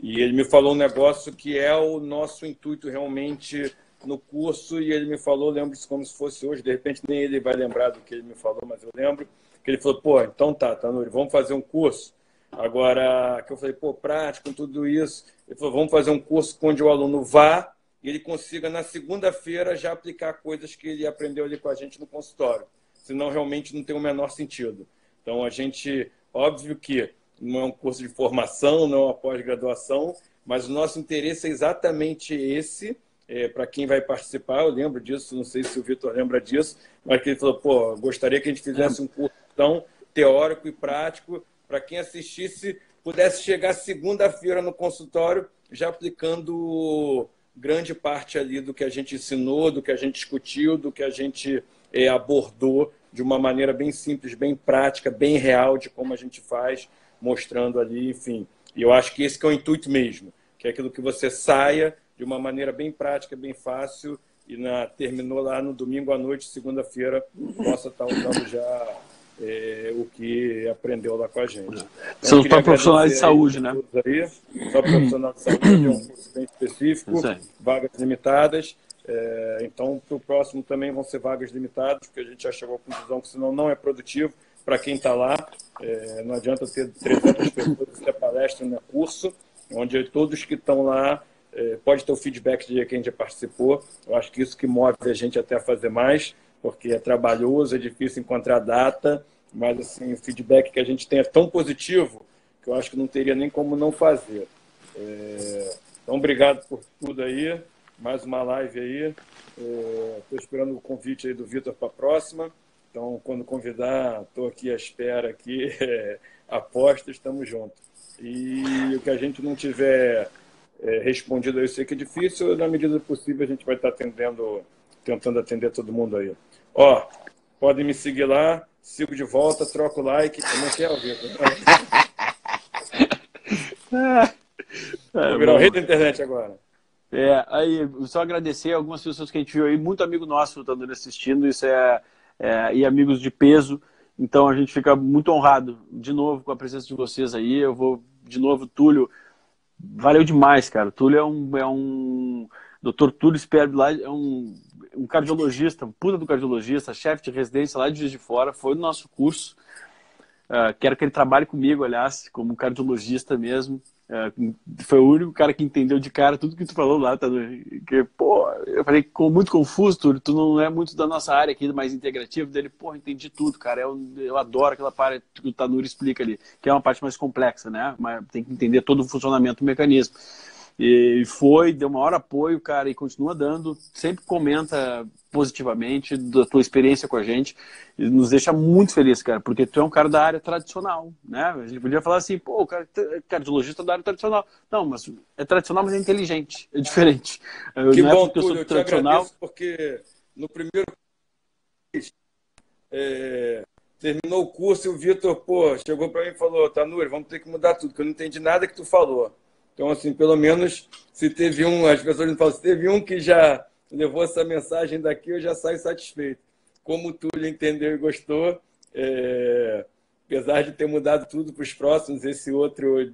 E ele me falou um negócio que é o nosso intuito realmente no curso, e ele me falou, lembro isso como se fosse hoje, de repente nem ele vai lembrar do que ele me falou, mas eu lembro que ele falou, pô, então tá, Tanuri, vamos fazer um curso. Agora, que eu falei, pô, prático, com tudo isso. Ele falou, vamos fazer um curso onde o aluno vá e ele consiga, na segunda-feira, já aplicar coisas que ele aprendeu ali com a gente no consultório. Senão, realmente, não tem o menor sentido. Então, a gente, óbvio que não é um curso de formação, não é uma pós-graduação, mas o nosso interesse é exatamente esse. Para quem vai participar, eu lembro disso, não sei se o Vitor lembra disso, mas que ele falou, pô, gostaria que a gente fizesse um curso tão teórico e prático, para quem assistisse, pudesse chegar segunda-feira no consultório, já aplicando grande parte ali do que a gente ensinou, do que a gente discutiu, do que a gente abordou de uma maneira bem simples, bem prática, bem real de como a gente faz, mostrando ali, enfim. E eu acho que esse que é o intuito mesmo, que é aquilo que você saia de uma maneira bem prática, bem fácil, e terminou lá no domingo à noite, segunda-feira, possa estar usando já o que aprendeu lá com a gente. Então, são para profissionais de saúde, né? Aí, só profissional de saúde, é um curso bem específico, vagas limitadas. Então, para o próximo também vão ser vagas limitadas, porque a gente já chegou à conclusão que senão não é produtivo para quem está lá. Não adianta ter 300 pessoas, isso é palestra, não é curso, onde todos que estão lá pode ter o feedback de quem já participou. Eu acho que isso que move a gente até a fazer mais, porque é trabalhoso, é difícil encontrar data, mas assim, o feedback que a gente tem é tão positivo que eu acho que não teria nem como não fazer. Então, obrigado por tudo aí. Mais uma live aí. Estou esperando o convite aí do Vitor para a próxima. Então, quando convidar, estou aqui à espera, aqui, aposta, estamos juntos. E o que a gente não tiver respondido, eu sei que é difícil, na medida do possível a gente vai estar tentando atender todo mundo aí. Ó, podem me seguir lá, sigo de volta, troco o like. Como é que é, Vitor? Vou virar o rei da internet agora. Aí, só agradecer algumas pessoas que a gente viu aí, muito amigo nosso estando assistindo, isso e amigos de peso, então a gente fica muito honrado, de novo, com a presença de vocês aí. Eu vou, de novo, Túlio, valeu demais, cara. O Túlio é um Dr. Túlio Sperbi lá, é um cardiologista, um puta do cardiologista, chefe de residência lá de Juiz de Fora, foi no nosso curso. Quero que ele trabalhe comigo, aliás, como cardiologista mesmo. Foi o único cara que entendeu de cara tudo que tu falou lá, tá? Que, pô, eu falei muito confuso, tu não é muito da nossa área aqui, mais integrativa. Dele, pô, entendi tudo, cara. Eu adoro aquela parte que o Tanuri explica ali, que é uma parte mais complexa, né? Mas tem que entender todo o funcionamento do mecanismo. E deu maior apoio, cara, e continua dando. Sempre comenta positivamente da tua experiência com a gente. E nos deixa muito feliz, cara, porque tu é um cara da área tradicional, né? A gente podia falar assim, pô, o cara é cardiologista da área tradicional. Não, mas é tradicional, mas é inteligente, é diferente. Que não bom, é porque Túlio, eu sou tradicional. agradeço, porque no primeiro terminou o curso e o Vitor, pô, chegou para mim e falou, Tanuri, vamos ter que mudar tudo, que eu não entendi nada que tu falou. Então, assim, pelo menos, se teve as pessoas me falam, se teve um que já levou essa mensagem daqui, eu já saio satisfeito. Como o Túlio entendeu e gostou, apesar de ter mudado tudo para os próximos, esse outro,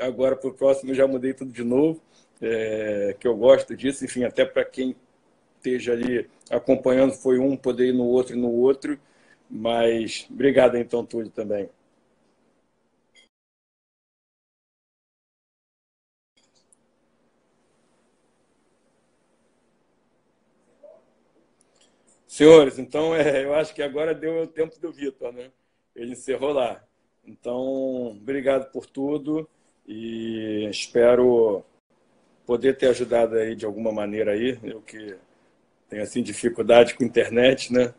agora para o próximo, eu já mudei tudo de novo, que eu gosto disso, enfim, até para quem esteja ali acompanhando, foi um, poder ir no outro e no outro, mas obrigado, então, Túlio, também. Senhores, então eu acho que agora deu o tempo do Vitor, né? Ele encerrou lá. Então, obrigado por tudo e espero poder ter ajudado aí de alguma maneira aí. Eu que tenho assim dificuldade com a internet, né?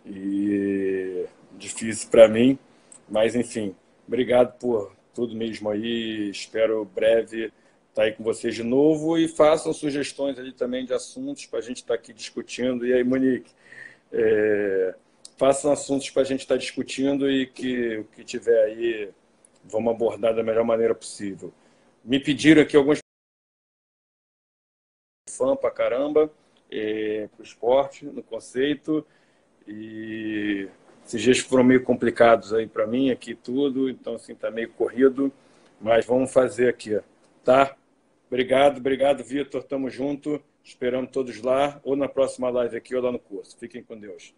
E difícil para mim, mas enfim, obrigado por tudo mesmo aí. Espero breve estar aí com vocês de novo e façam sugestões ali também de assuntos para a gente estar aqui discutindo. E aí, Monique, façam assuntos para a gente estar discutindo e que o que tiver aí vamos abordar da melhor maneira possível. Me pediram aqui alguns fã pra caramba pro esporte, no conceito, e esses dias foram meio complicados aí para mim aqui tudo, então assim tá meio corrido, mas vamos fazer aqui, tá? Obrigado, Vitor, tamo junto, esperamos todos lá, ou na próxima live aqui ou lá no curso. Fiquem com Deus.